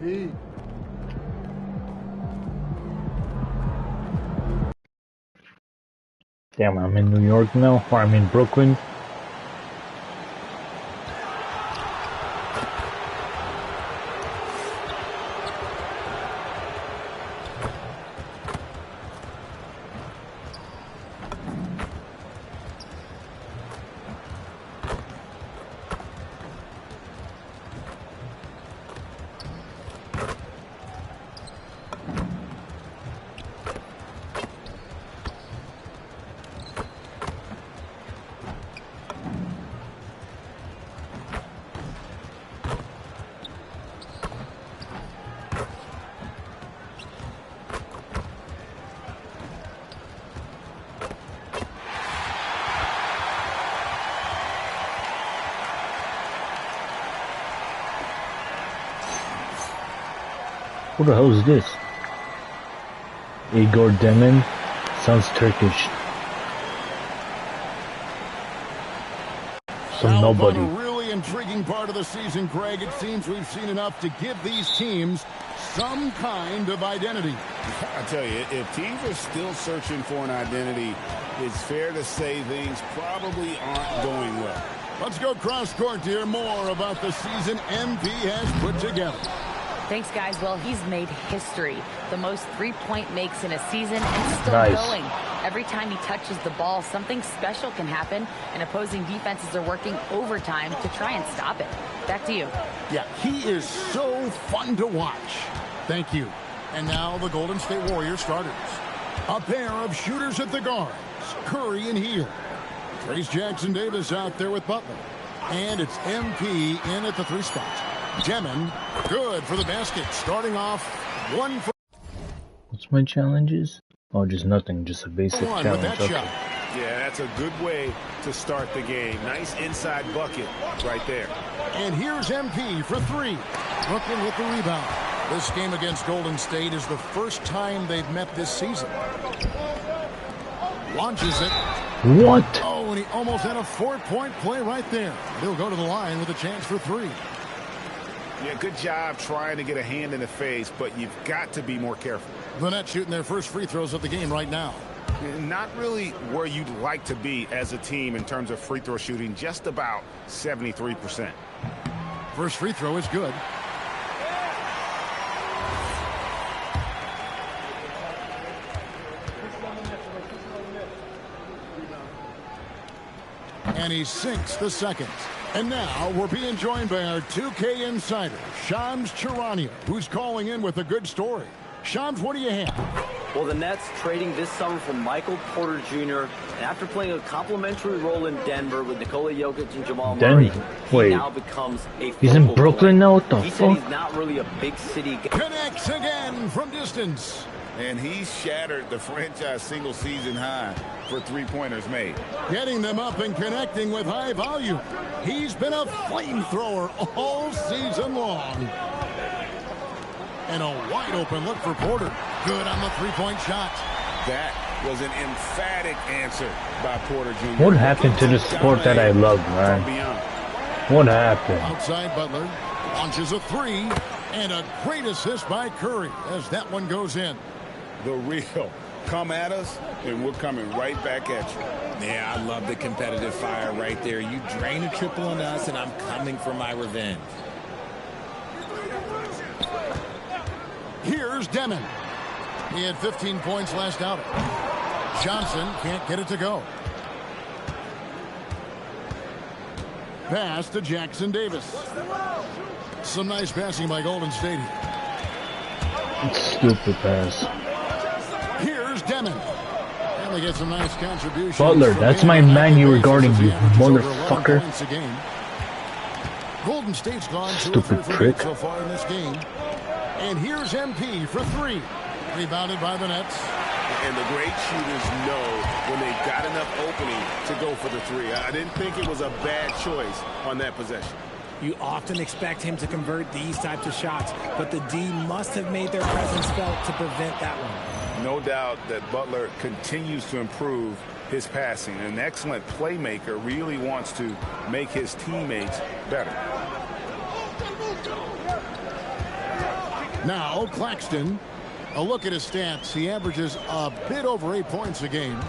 MP. Damn, I'm in New York now, or I'm in Brooklyn. Who the hell is this? Igor Demon? Sounds Turkish. Some nobody. A really intriguing part of the season, Greg. It seems we've seen enough to give these teams some kind of identity. I tell you, if teams are still searching for an identity, it's fair to say things probably aren't going well. Let's go cross-court to hear more about the season MP has put together. Thanks, guys. Well, he's made history. The most three-point makes in a season and still going. Every time he touches the ball, something special can happen, and opposing defenses are working overtime to try and stop it. Back to you. Yeah, he is so fun to watch. Thank you. And now the Golden State Warriors starters. A pair of shooters at the guards, Curry and Hield. Trace Jackson-Davis out there with Butler. And it's MP in at the three spot. Demon, good for the basket. Starting off 1 for... What's my challenges? Oh, just nothing. Just a basic challenge. Okay. Yeah, that's a good way to start the game. Nice inside bucket right there. And here's MP for three. Brooklyn with the rebound. This game against Golden State is the first time they've met this season. Launches it. What? Oh, and he almost had a four-point play right there. He'll go to the line with a chance for three. Yeah, good job trying to get a hand in the face, but you've got to be more careful. The Nets shooting their first free throws of the game right now. Not really where you'd like to be as a team in terms of free throw shooting, just about 73%. First free throw is good. And he sinks the second. And now we're being joined by our 2K insider, Shams Charania, who's calling in with a good story. Shams, what do you have? Well, the Nets trading this summer for Michael Porter Jr. And after playing a complimentary role in Denver with Nikola Jokic and Jamal Murray, he now becomes a he's in Brooklyn now? What the fuck? He said he's not really a big city guy. Connects again from distance. And he shattered the franchise single-season high for three-pointers made. Getting them up and connecting with high volume. He's been a flamethrower all season long. And a wide-open look for Porter. Good on the three-point shot. That was an emphatic answer by Porter Jr. What happened to the sport that I love, man? What happened? Outside Butler launches a three, and a great assist by Curry as that one goes in. The real come at us, and we're coming right back at you. Yeah, I love the competitive fire right there. You drain a triple on us, and I'm coming for my revenge. Here's Demon. He had 15 points last outing. Johnson can't get it to go. Pass to Jackson Davis. Some nice passing by Golden State. Stupid pass. Here's Demon. And they get some nice contributions. Butler, that's my man you were guarding, you motherfucker. Golden State's gone Stupid prick. so far in this game. And here's MP for three. Rebounded by the Nets. And the great shooters know when they've got enough opening to go for the three. I didn't think it was a bad choice on that possession. You often expect him to convert these types of shots, but the D must have made their presence felt to prevent that one. No doubt that Butler continues to improve his passing. An excellent playmaker, really wants to make his teammates better. Now Claxton. A look at his stats. He averages a bit over 8 points a game.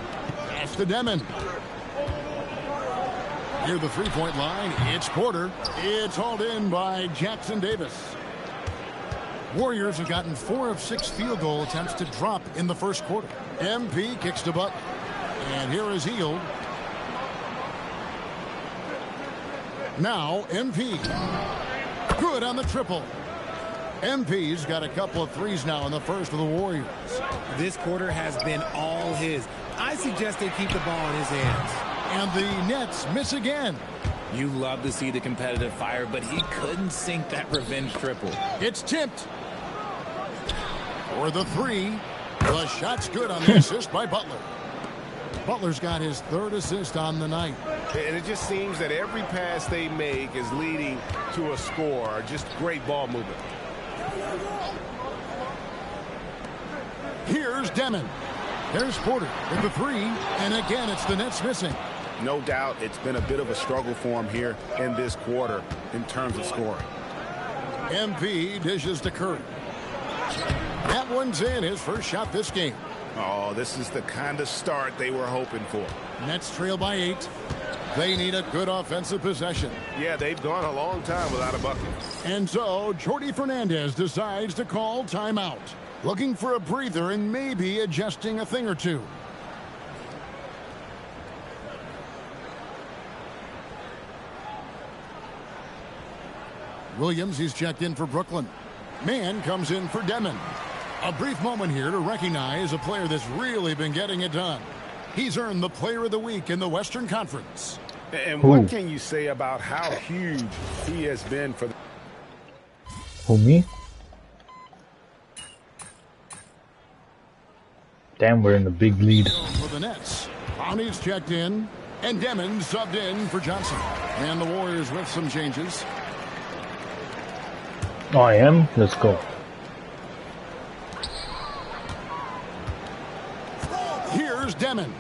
Pass to Demon. Near the three-point line, it's Porter. It's hauled in by Jackson Davis. Warriors have gotten 4 of 6 field goal attempts to drop in the first quarter. MP kicks to Butler. And here is Hield. Now MP. Good on the triple. MP's got a couple of threes now in the first of the Warriors. This quarter has been all his. I suggest they keep the ball in his hands. And the Nets miss again. You love to see the competitive fire, but he couldn't sink that revenge triple. It's tipped. For the three. The shot's good on the assist by Butler. Butler's got his 3rd assist on the night. And it just seems that every pass they make is leading to a score. Just great ball movement. Here's Demon. There's Porter with the three. And again, it's the Nets missing. No doubt it's been a bit of a struggle for him here in this quarter in terms of scoring. MP dishes to Curry. That one's in, his first shot this game. Oh, this is the kind of start they were hoping for. Nets trail by 8. They need a good offensive possession. Yeah, they've gone a long time without a bucket. And so, Jordi Fernandez decides to call timeout. Looking for a breather and maybe adjusting a thing or two. Williams, he's checked in for Brooklyn. Mann comes in for Demon. A brief moment here to recognize a player that's really been getting it done. He's earned the Player of the Week in the Western Conference. And what can you say about how huge he has been for the... Who, me? Damn, we're in the big lead. For the Nets, Bonnie's checked in, and Demon subbed in for Johnson. And the Warriors with some changes. Oh, I am? Let's go. Here's Demon.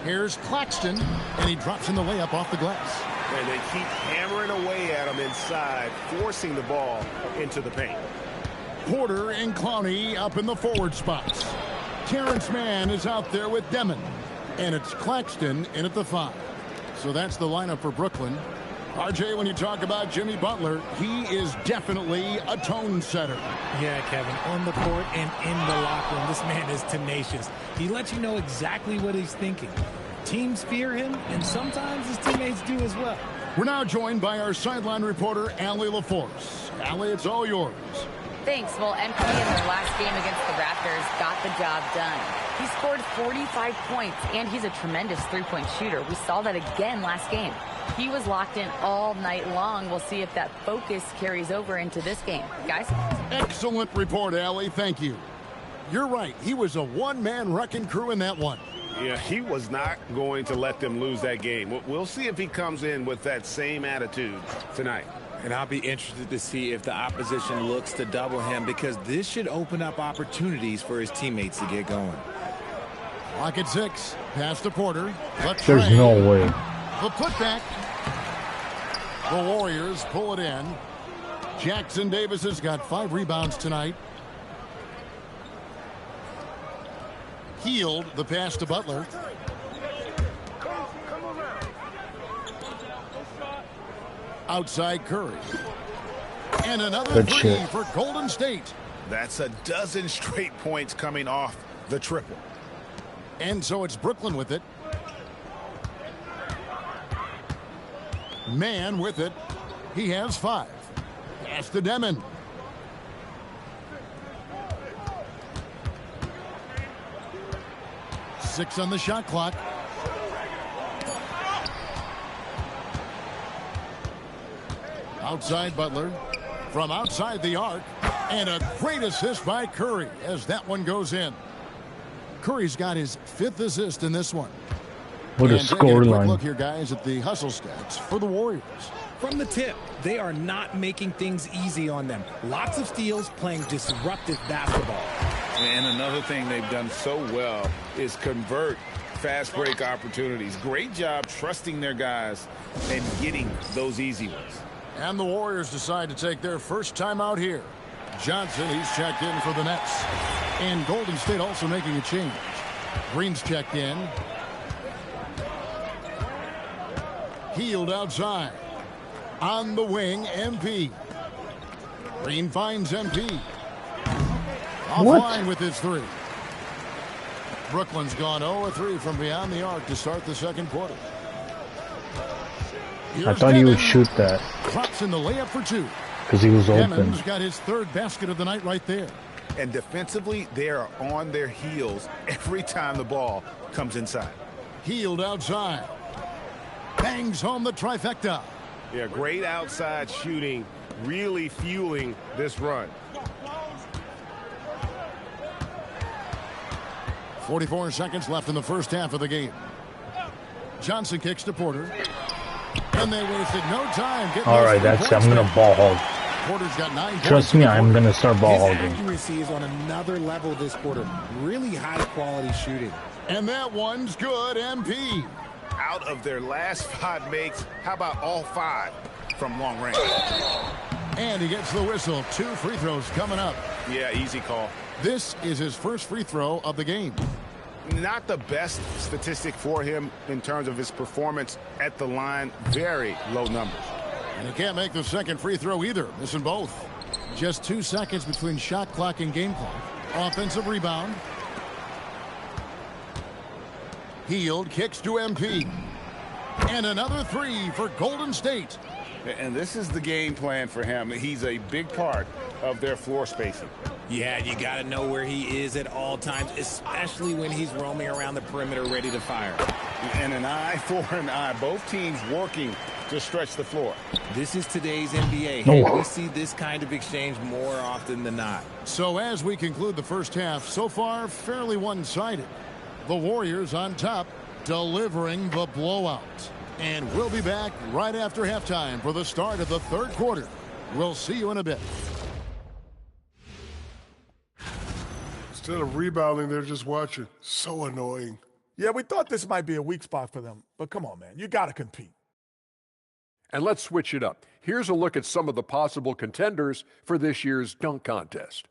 Here's Claxton, and he drops in the layup off the glass. And they keep hammering away at him inside, forcing the ball into the paint. Porter and Clowney up in the forward spots. Terrence Mann is out there with Demon. And it's Claxton in at the 5. So that's the lineup for Brooklyn. RJ, when you talk about Jimmy Butler, he is definitely a tone setter. Yeah, Kevin, on the court and in the locker room, this man is tenacious. He lets you know exactly what he's thinking. Teams fear him, and sometimes his teammates do as well. We're now joined by our sideline reporter, Allie LaForce. Allie, it's all yours. Thanks. Well, MP in their last game against the Raptors got the job done. He scored 45 points, and he's a tremendous three-point shooter. We saw that again last game. He was locked in all night long. We'll see if that focus carries over into this game. Guys? Excellent report, Allie. Thank you. You're right. He was a one-man wrecking crew in that one. Yeah, he was not going to let them lose that game. We'll see if he comes in with that same attitude tonight. And I'll be interested to see if the opposition looks to double him, because this should open up opportunities for his teammates to get going. Clock at 6. Pass to Porter. There's no way. The putback. The Warriors pull it in. Jackson Davis has got 5 rebounds tonight. Healed the pass to Butler. Outside Curry. And another three for Golden State. That's a dozen straight points coming off the triple. And so it's Brooklyn with it. Man with it. He has 5. Pass to Demon. Six on the shot clock. Outside Butler. From outside the arc. And a great assist by Curry as that one goes in. Curry's got his 5th assist in this one. What a scoreline. Look here, guys, at the hustle stats for the Warriors. From the tip, they are not making things easy on them. Lots of steals, playing disruptive basketball. And another thing they've done so well is convert fast break opportunities. Great job trusting their guys and getting those easy ones. And the Warriors decide to take their first time out here. Johnson, he's checked in for the Nets. And Golden State also making a change. Green's checked in. Healed outside. On the wing, MP. Green finds MP. Offline with his 3. Brooklyn's gone 0-3 from beyond the arc to start the second quarter. I thought he would shoot that. Drops in the layup for 2. Because he was open. Demon's got his 3rd basket of the night right there. And defensively, they are on their heels every time the ball comes inside. Healed outside. Bangs home the trifecta. Yeah, great outside shooting, really fueling this run. 44 seconds left in the first half of the game. Johnson kicks to Porter. And they wasted no time. All right, that's I'm going to ball hog. Porter's got 9 Trust me, I'm going to start ball hogging. His accuracy is on another level this quarter. Really high quality shooting. And that one's good, MP. Out of their last 5 makes, how about all 5 from long range? And he gets the whistle. 2 free throws coming up. Yeah, easy call. This is his first free throw of the game. Not the best statistic for him in terms of his performance at the line. Very low numbers. And he can't make the second free throw either. Missing both. Just 2 seconds between shot clock and game clock. Offensive rebound. Healed, kicks to MP. And another 3 for Golden State. And this is the game plan for him. He's a big part of their floor spacing. Yeah, you got to know where he is at all times, especially when he's roaming around the perimeter ready to fire. And an eye for an eye. Both teams working to stretch the floor. This is today's NBA. Hey, we see this kind of exchange more often than not. So as we conclude the first half, so far fairly one-sided. The Warriors on top, delivering the blowout. And we'll be back right after halftime for the start of the third quarter. We'll see you in a bit. Instead of rebounding, they're just watching. So annoying. Yeah, we thought this might be a weak spot for them. But come on, man. You got to compete. And let's switch it up. Here's a look at some of the possible contenders for this year's dunk contest.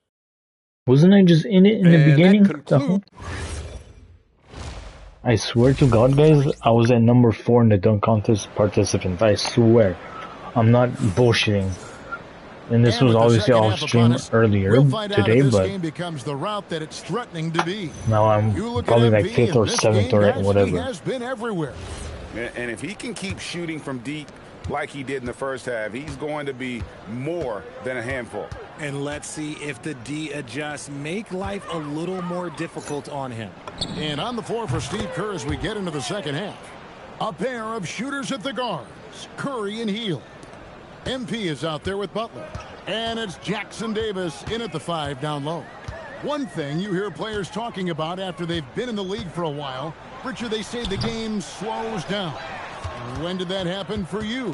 Wasn't I just in it in the beginning? I swear to God, guys, I was at number 4 in the dunk contest participants. I swear. I'm not bullshitting. And this was obviously off stream earlier today, but game becomes the route that it's threatening to be. Now I'm probably like 5th or 7th or whatever. He has been everywhere. And if he can keep shooting from deep like he did in the first half, he's going to be more than a handful. And let's see if the D adjusts, make life a little more difficult on him. And on the floor for Steve Kerr as we get into the second half. A pair of shooters at the guards, Curry and Hield. MP is out there with Butler. And it's Jackson Davis in at the 5 down low. One thing you hear players talking about after they've been in the league for a while, Richard, they say the game slows down. When did that happen for you?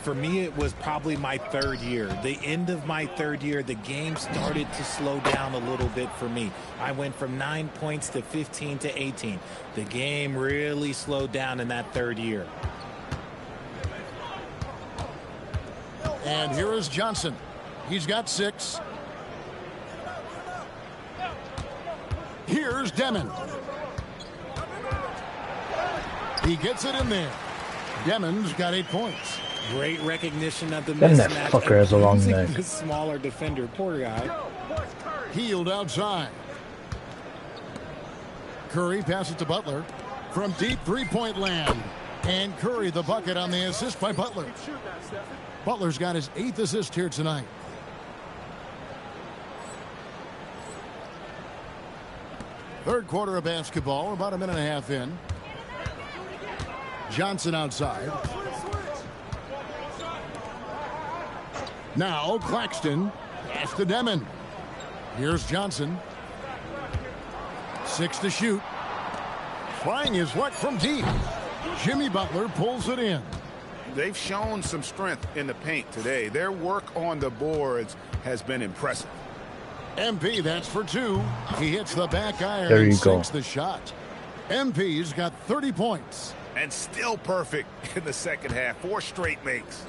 For me, it was probably my third year. The end of my third year, the game started to slow down a little bit for me. I went from 9 points to 15 to 18. The game really slowed down in that third year. And here is Johnson. He's got 6. Here's Demon. He gets it in there. Demon's got 8 points. Great recognition of the Then that mismatch. fucker has a long Using neck. the smaller defender, poor guy. Healed outside. Curry passes to Butler from deep three-point land. And Curry the bucket on the assist by Butler. Butler's got his 8th assist here tonight. Third quarter of basketball, about a minute and a half in. Johnson outside. Now Claxton. Pass to Demon. Here's Johnson. 6 to shoot. Trying his luck from deep. Jimmy Butler pulls it in. They've shown some strength in the paint today. Their work on the boards has been impressive. MP, that's for 2. He hits the back iron There you and go. sinks the shot. MP's got 30 points. And still perfect in the second half. 4 straight makes.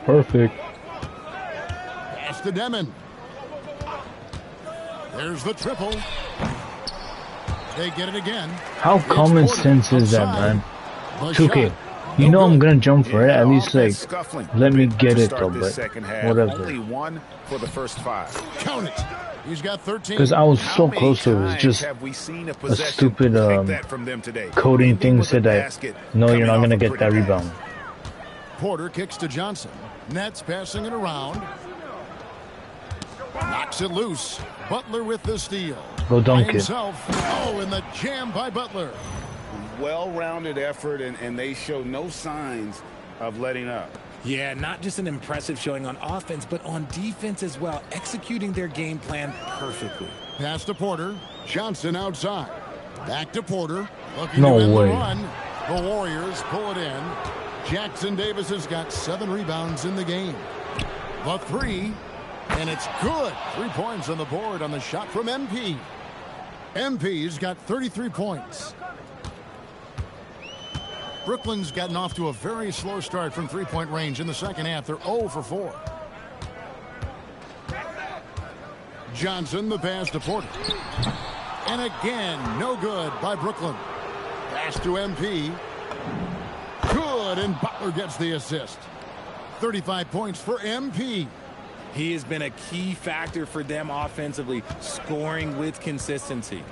Perfect. Pass to Demon. There's the triple. They get it again. How common sense is that, man? 2K. You know I'm gonna jump for it. At least, like, let me get it though, but whatever. Only 1 for the first 5. Count it. He's got 13. Because I was so close to it. It was just a stupid coding thing said that, no, you're not gonna get that rebound. Porter kicks to Johnson. Nets passing it around. Knocks it loose. Butler with the steal. Go dunk it. Himself. Oh, and the jam by Butler. Well-rounded effort, and they show no signs of letting up. Yeah, not just an impressive showing on offense, but on defense as well, executing their game plan perfectly. Pass to Porter. Johnson outside. Back to Porter. Looking No to end way. the run. The Warriors pull it in. Jackson Davis has got 7 rebounds in the game. The 3, and it's good. 3 points on the board on the shot from MP. MP's got 33 points. Brooklyn's gotten off to a very slow start from three-point range in the second half. They're 0 for 4. Johnson, the pass to Porter. And again, no good by Brooklyn. Pass to MP. Good, and Butler gets the assist. 35 points for MP. He has been a key factor for them offensively, scoring with consistency.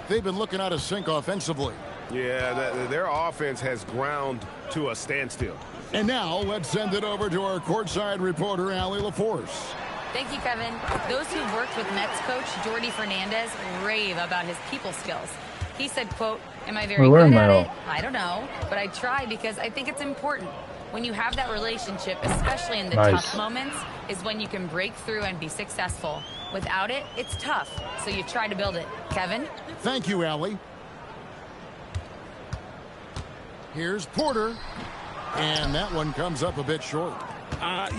They've been looking out of sync offensively. Yeah, their offense has ground to a standstill. And now let's send it over to our courtside reporter, Allie LaForce. Thank you, Kevin. Those who've worked with Nets coach Jordi Fernandez rave about his people skills. He said, quote, "Am I very Where good am at I it? I don't know, but I try because I think it's important. When you have that relationship, especially in the Nice. tough moments, is when you can break through and be successful. Without it, it's tough, so you try to build it." Kevin? Thank you, Allie. Here's Porter. And that one comes up a bit short.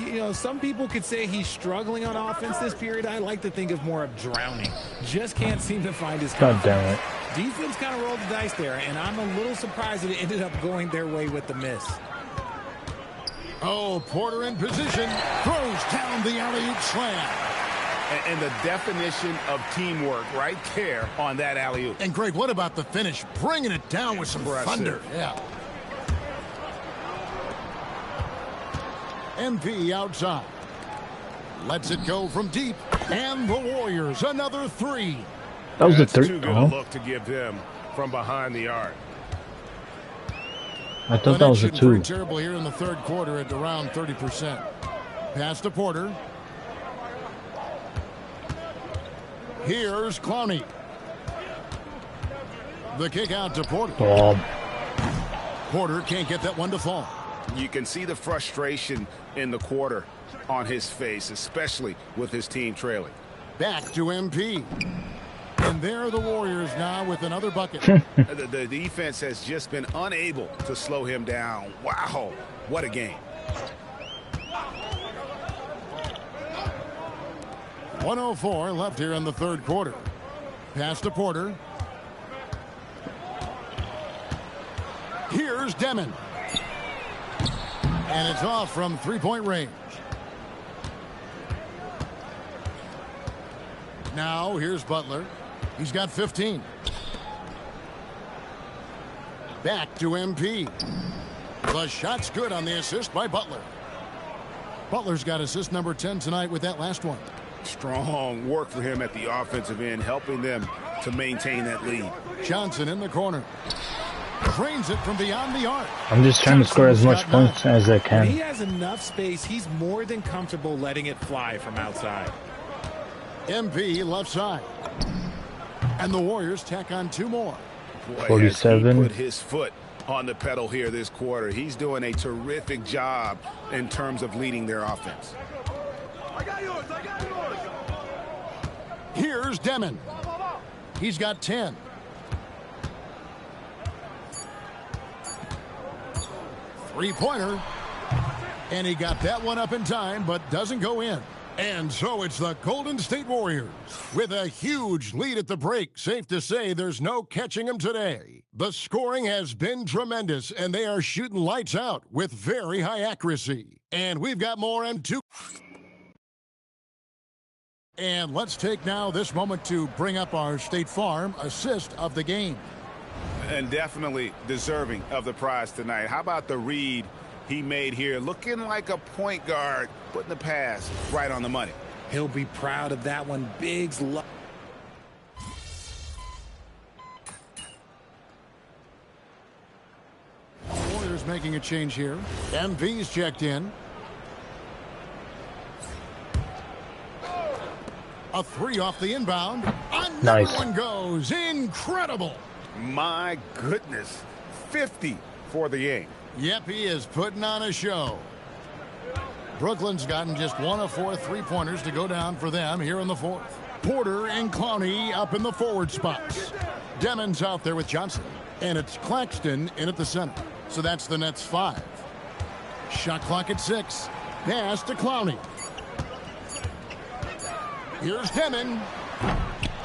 You know, some people could say he's struggling on offense this period. I like to think of more of drowning. Just can't seem to find his God damn it. Defense kind of rolled the dice there, and I'm a little surprised that it ended up going their way with the miss. Oh, Porter in position. Throws down the alley-oop slam. And the definition of teamwork right there on that alley-oop. And Greg, what about the finish? Bringing it down with some thunder. Yeah. MP outside. Lets it go from deep. And the Warriors, another 3. That was the That's too third. good a look to give them from behind the arc. I thought that was a Connection 2. pretty terrible here in the third quarter at around 30%. Pass to Porter. Here's Clowney. The kick out to Porter. Oh. Porter can't get that one to fall. You can see the frustration in the quarter on his face, especially with his team trailing. Back to MP. And there are the Warriors now with another bucket. The defense has just been unable to slow him down. Wow. What a game. 1:04 left here in the third quarter. Pass to Porter. Here's Demon. And it's off from three-point range. Now here's Butler. He's got 15. Back to MP. The shot's good on the assist by Butler. Butler's got assist number 10 tonight with that last one. Strong work for him at the offensive end, helping them to maintain that lead. Johnson in the corner. Drains it from beyond the arc. I'm just trying to score as much points as I When he can. has enough space, he's more than comfortable letting it fly from outside. MP left side. And the Warriors tack on 2 more. Boy, 47. has he put his foot on the pedal here this quarter. He's doing a terrific job in terms of leading their offense. I got yours. Here's Demon. He's got 10. Three-pointer. And he got that one up in time, but doesn't go in. And so it's the Golden State Warriors with a huge lead at the break. Safe to say there's no catching them today. The scoring has been tremendous, and they are shooting lights out with very high accuracy. And we've got more M2. And let's take now this moment to bring up our State Farm assist of the game. And definitely deserving of the prize tonight. How about the read he made here? Looking like a point guard, putting the pass right on the money. He'll be proud of that one. Biggs love. Warriors making a change here. MV's checked in. A 3 off the inbound. Another Nice. one goes. Incredible. My goodness. 50 for the game. Yep, he is putting on a show. Brooklyn's gotten just 1 of 4 three-pointers to go down for them here in the fourth. Porter and Clowney up in the forward spots. Demon's out there with Johnson. And it's Claxton in at the center. So that's the Nets 5. Shot clock at 6. Pass to Clowney. Here's Demon.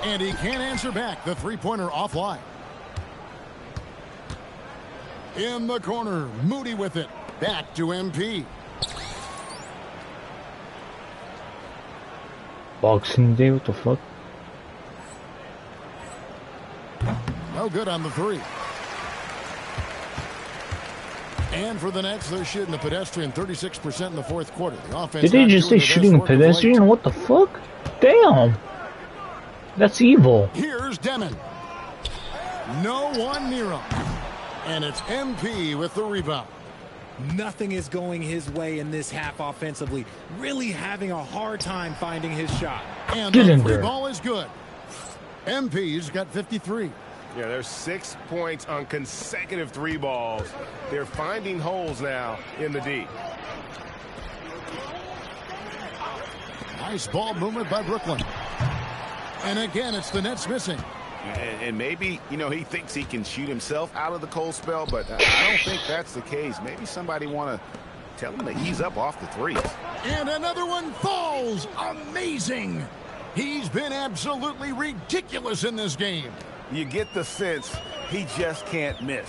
And he can't answer back. The three-pointer offline. In the corner, Moody with it. Back to MP. Boxing Day, what the fuck? No good on the 3. And for the Nets, they're shooting a pedestrian 36% in the fourth quarter. The offense. Did they just say shooting a pedestrian? What the fuck? Damn! That's evil. Here's Demon. No one near him. And it's MP with the rebound. Nothing is going his way in this half offensively. Really having a hard time finding his shot. And the free ball is good. MP's got 53. Yeah, there's 6 points on consecutive 3 balls. They're finding holes now in the D. Nice ball movement by Brooklyn. And again, it's the Nets missing. And maybe, you know, he thinks he can shoot himself out of the cold spell, but I don't think that's the case. Maybe somebody want to tell him to ease up off the threes. And another one falls. Amazing. He's been absolutely ridiculous in this game. You get the sense he just can't miss.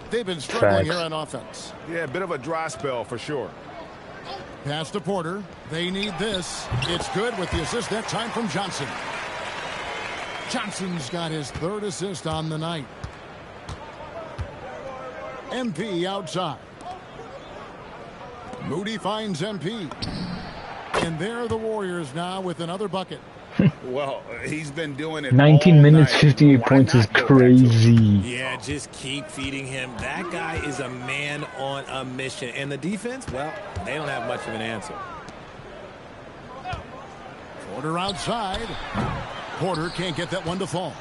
They've been struggling here on offense. Yeah, a bit of a dry spell for sure. Pass to Porter. They need this. It's good with the assist that time from Johnson. Johnson's got his 3rd assist on the night. MP outside. Moody finds MP. And there are the Warriors now with another bucket. Well, he's been doing it 19 minutes, night. 58 points is crazy. Yeah, just keep feeding him. That guy is a man on a mission. And the defense, well, they don't have much of an answer. Porter outside. Porter can't get that one to fall.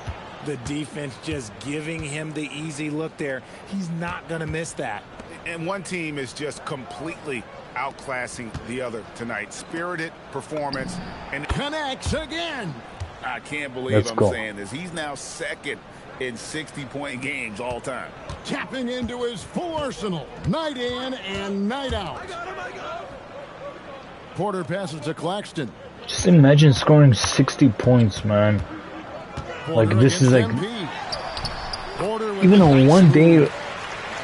The defense just giving him the easy look there. He's not going to miss that. And one team is just completely outclassing the other tonight. Spirited performance. And connects again. I can't believe Let's I'm go. saying this. He's now second in 60-point games all time. Tapping into his full arsenal, night in and night out. Porter passes to Claxton. Just imagine scoring 60 points, man. Like, this is like, even on one day,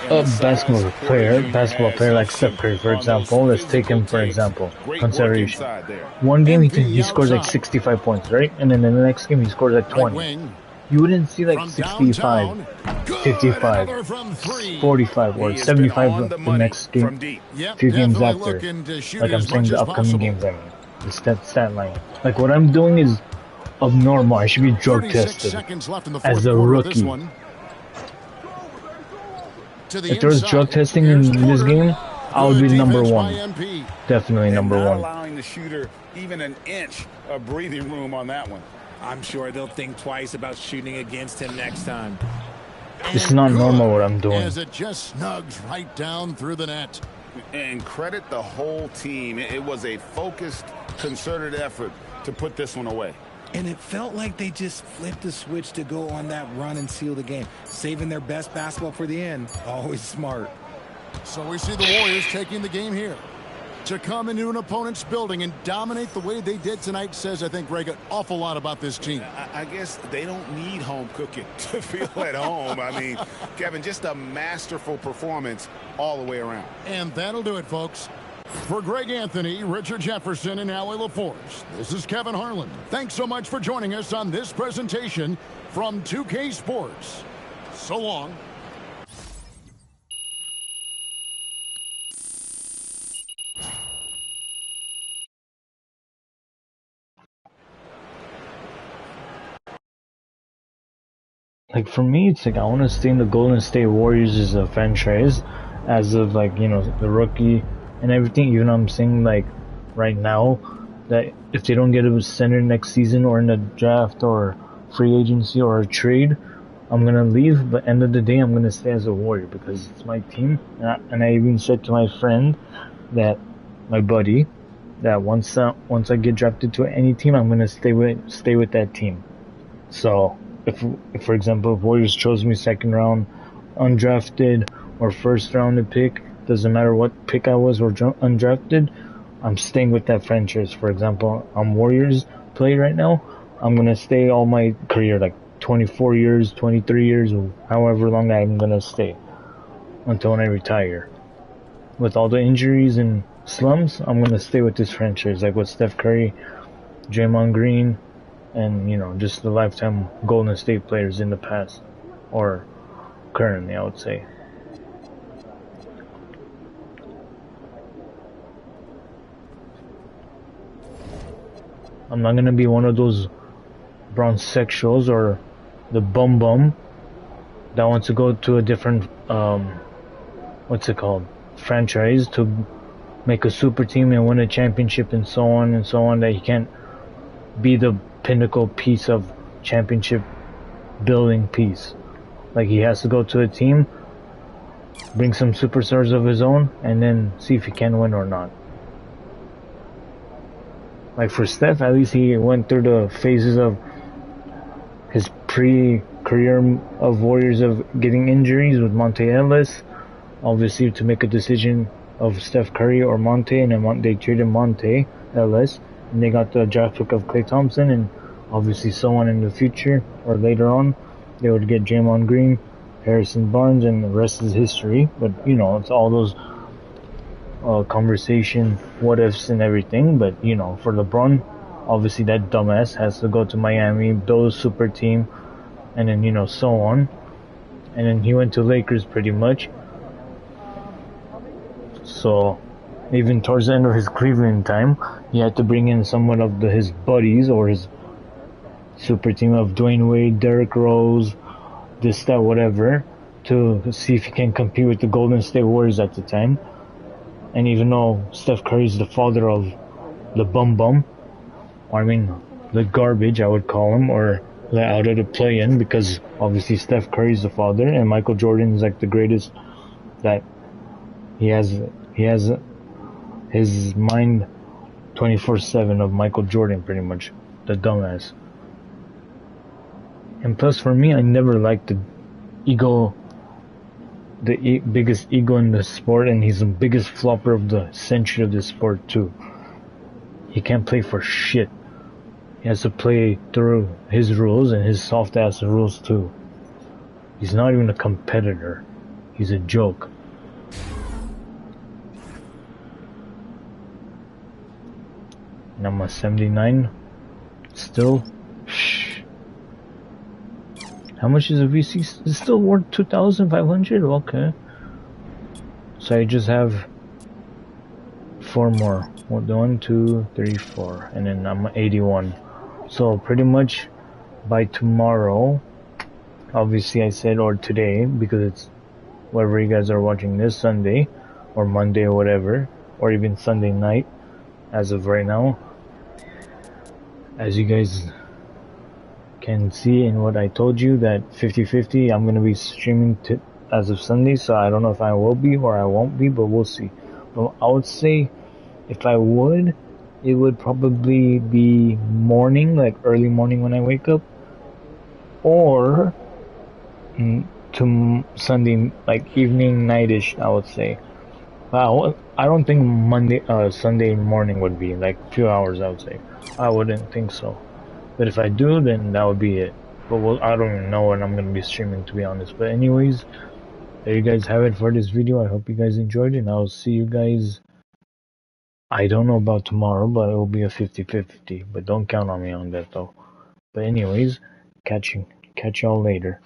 a basketball player like Steph Curry, for example, let's take him for example, consideration. One game he scores like 65 points, right? And then in the next game he scores like 20. You wouldn't see like 65, 55, 45, or 75 the next game, few games after. Like I'm saying, the upcoming games, I mean. The stat line. Like, what I'm doing is abnormal. I should be drug tested as a rookie. If there was drug testing in this game, I would be number one. Definitely number one. Allowing the shooter even an inch of breathing room on that one. I'm sure they'll think twice about shooting against him next time. This is not normal what I'm doing. As it just snugs right down through the net. And credit the whole team. It was a focused, concerted effort to put this one away. And it felt like they just flipped the switch to go on that run and seal the game. Saving their best basketball for the end. Always smart. So we see the Warriors taking the game here. To come into an opponent's building and dominate the way they did tonight says, I think, Greg, an awful lot about this team. I guess they don't need home cooking to feel at home. I mean, Kevin, just a masterful performance all the way around. And that'll do it, folks. For Greg Anthony, Richard Jefferson, and Allie LaForce, this is Kevin Harlan. Thanks so much for joining us on this presentation from 2K Sports. So long. Like, for me, it's like I want to stay in the Golden State Warriors as a franchise, as of, like, you know, the rookie and everything. Even though I'm saying, like, right now that if they don't get a center next season or in the draft or free agency or a trade, I'm gonna leave. But end of the day, I'm gonna stay as a Warrior because it's my team. And I even said to my friend, that my buddy, that once I get drafted to any team, I'm gonna stay with that team. So if for example, if Warriors chose me second round, undrafted, or first round pick, doesn't matter what pick I was or undrafted, I'm staying with that franchise. For example, I'm Warriors play right now. I'm gonna stay all my career, like 24 years, 23 years, however long I'm gonna stay until I retire. With all the injuries and slumps, I'm gonna stay with this franchise, like with Steph Curry, Draymond Green, and, you know, just the lifetime Golden State players in the past, or currently, I would say. I'm not gonna be one of those bronzexuals or the bum that wants to go to a different franchise to make a super team and win a championship and so on, that he can't be the pinnacle piece of championship building piece. Like, he has to go to a team, bring some superstars of his own, and then see if he can win or not. Like, for Steph, at least he went through the phases of his pre-career of Warriors of getting injuries with Monte Ellis, obviously to make a decision of Steph Curry or Monte, and then they traded Monte Ellis, and they got the draft pick of Klay Thompson, and obviously so on in the future, or later on, they would get Draymond Green, Harrison Barnes, and the rest is history. But, you know, it's all those conversation, what ifs and everything. But, you know, for LeBron, obviously that dumbass has to go to Miami, build a super team, and then, you know, so on. And then he went to Lakers pretty much. So, even towards the end of his Cleveland time, he had to bring in somewhat of his buddies or his super team of Dwayne Wade, Derrick Rose, this, that, whatever, to see if he can compete with the Golden State Warriors at the time. And even though Steph Curry's the father of the bum, or I mean the garbage, I would call him, or out of the play-in, because obviously Steph Curry's the father, and Michael Jordan is like the greatest. That he has his mind 24/7 of Michael Jordan, pretty much, the dumbass. And plus, for me, I never liked the ego, biggest ego in the sport, and he's the biggest flopper of the century of the sport too. He can't play for shit. He has to play through his rules and his soft ass rules too. He's not even a competitor. He's a joke. And I'm a 79 still. How much is a VC? It's still worth 2,500. Okay. So I just have 4 more. 1, 2, 3, 4, and then I'm 81. So pretty much by tomorrow, obviously I said or today because it's wherever you guys are watching this, Sunday or Monday or whatever, or even Sunday night as of right now. As you guys can see in what I told you, that 50-50 I'm going to be streaming as of Sunday, so I don't know if I will be or I won't be, but we'll see. But I would say if I would, it would probably be morning, like early morning when I wake up, or to Sunday, like evening, nightish, I would say. Wow, I don't think Sunday morning would be like 2 hours. I would say I wouldn't think so. But if I do, then that would be it. But I don't even know when I'm gonna be streaming, to be honest. But anyways, there you guys have it for this video. I hope you guys enjoyed it, and I'll see you guys. I don't know about tomorrow, but it will be a 50-50. But don't count on me on that though. But anyways, catch y'all later.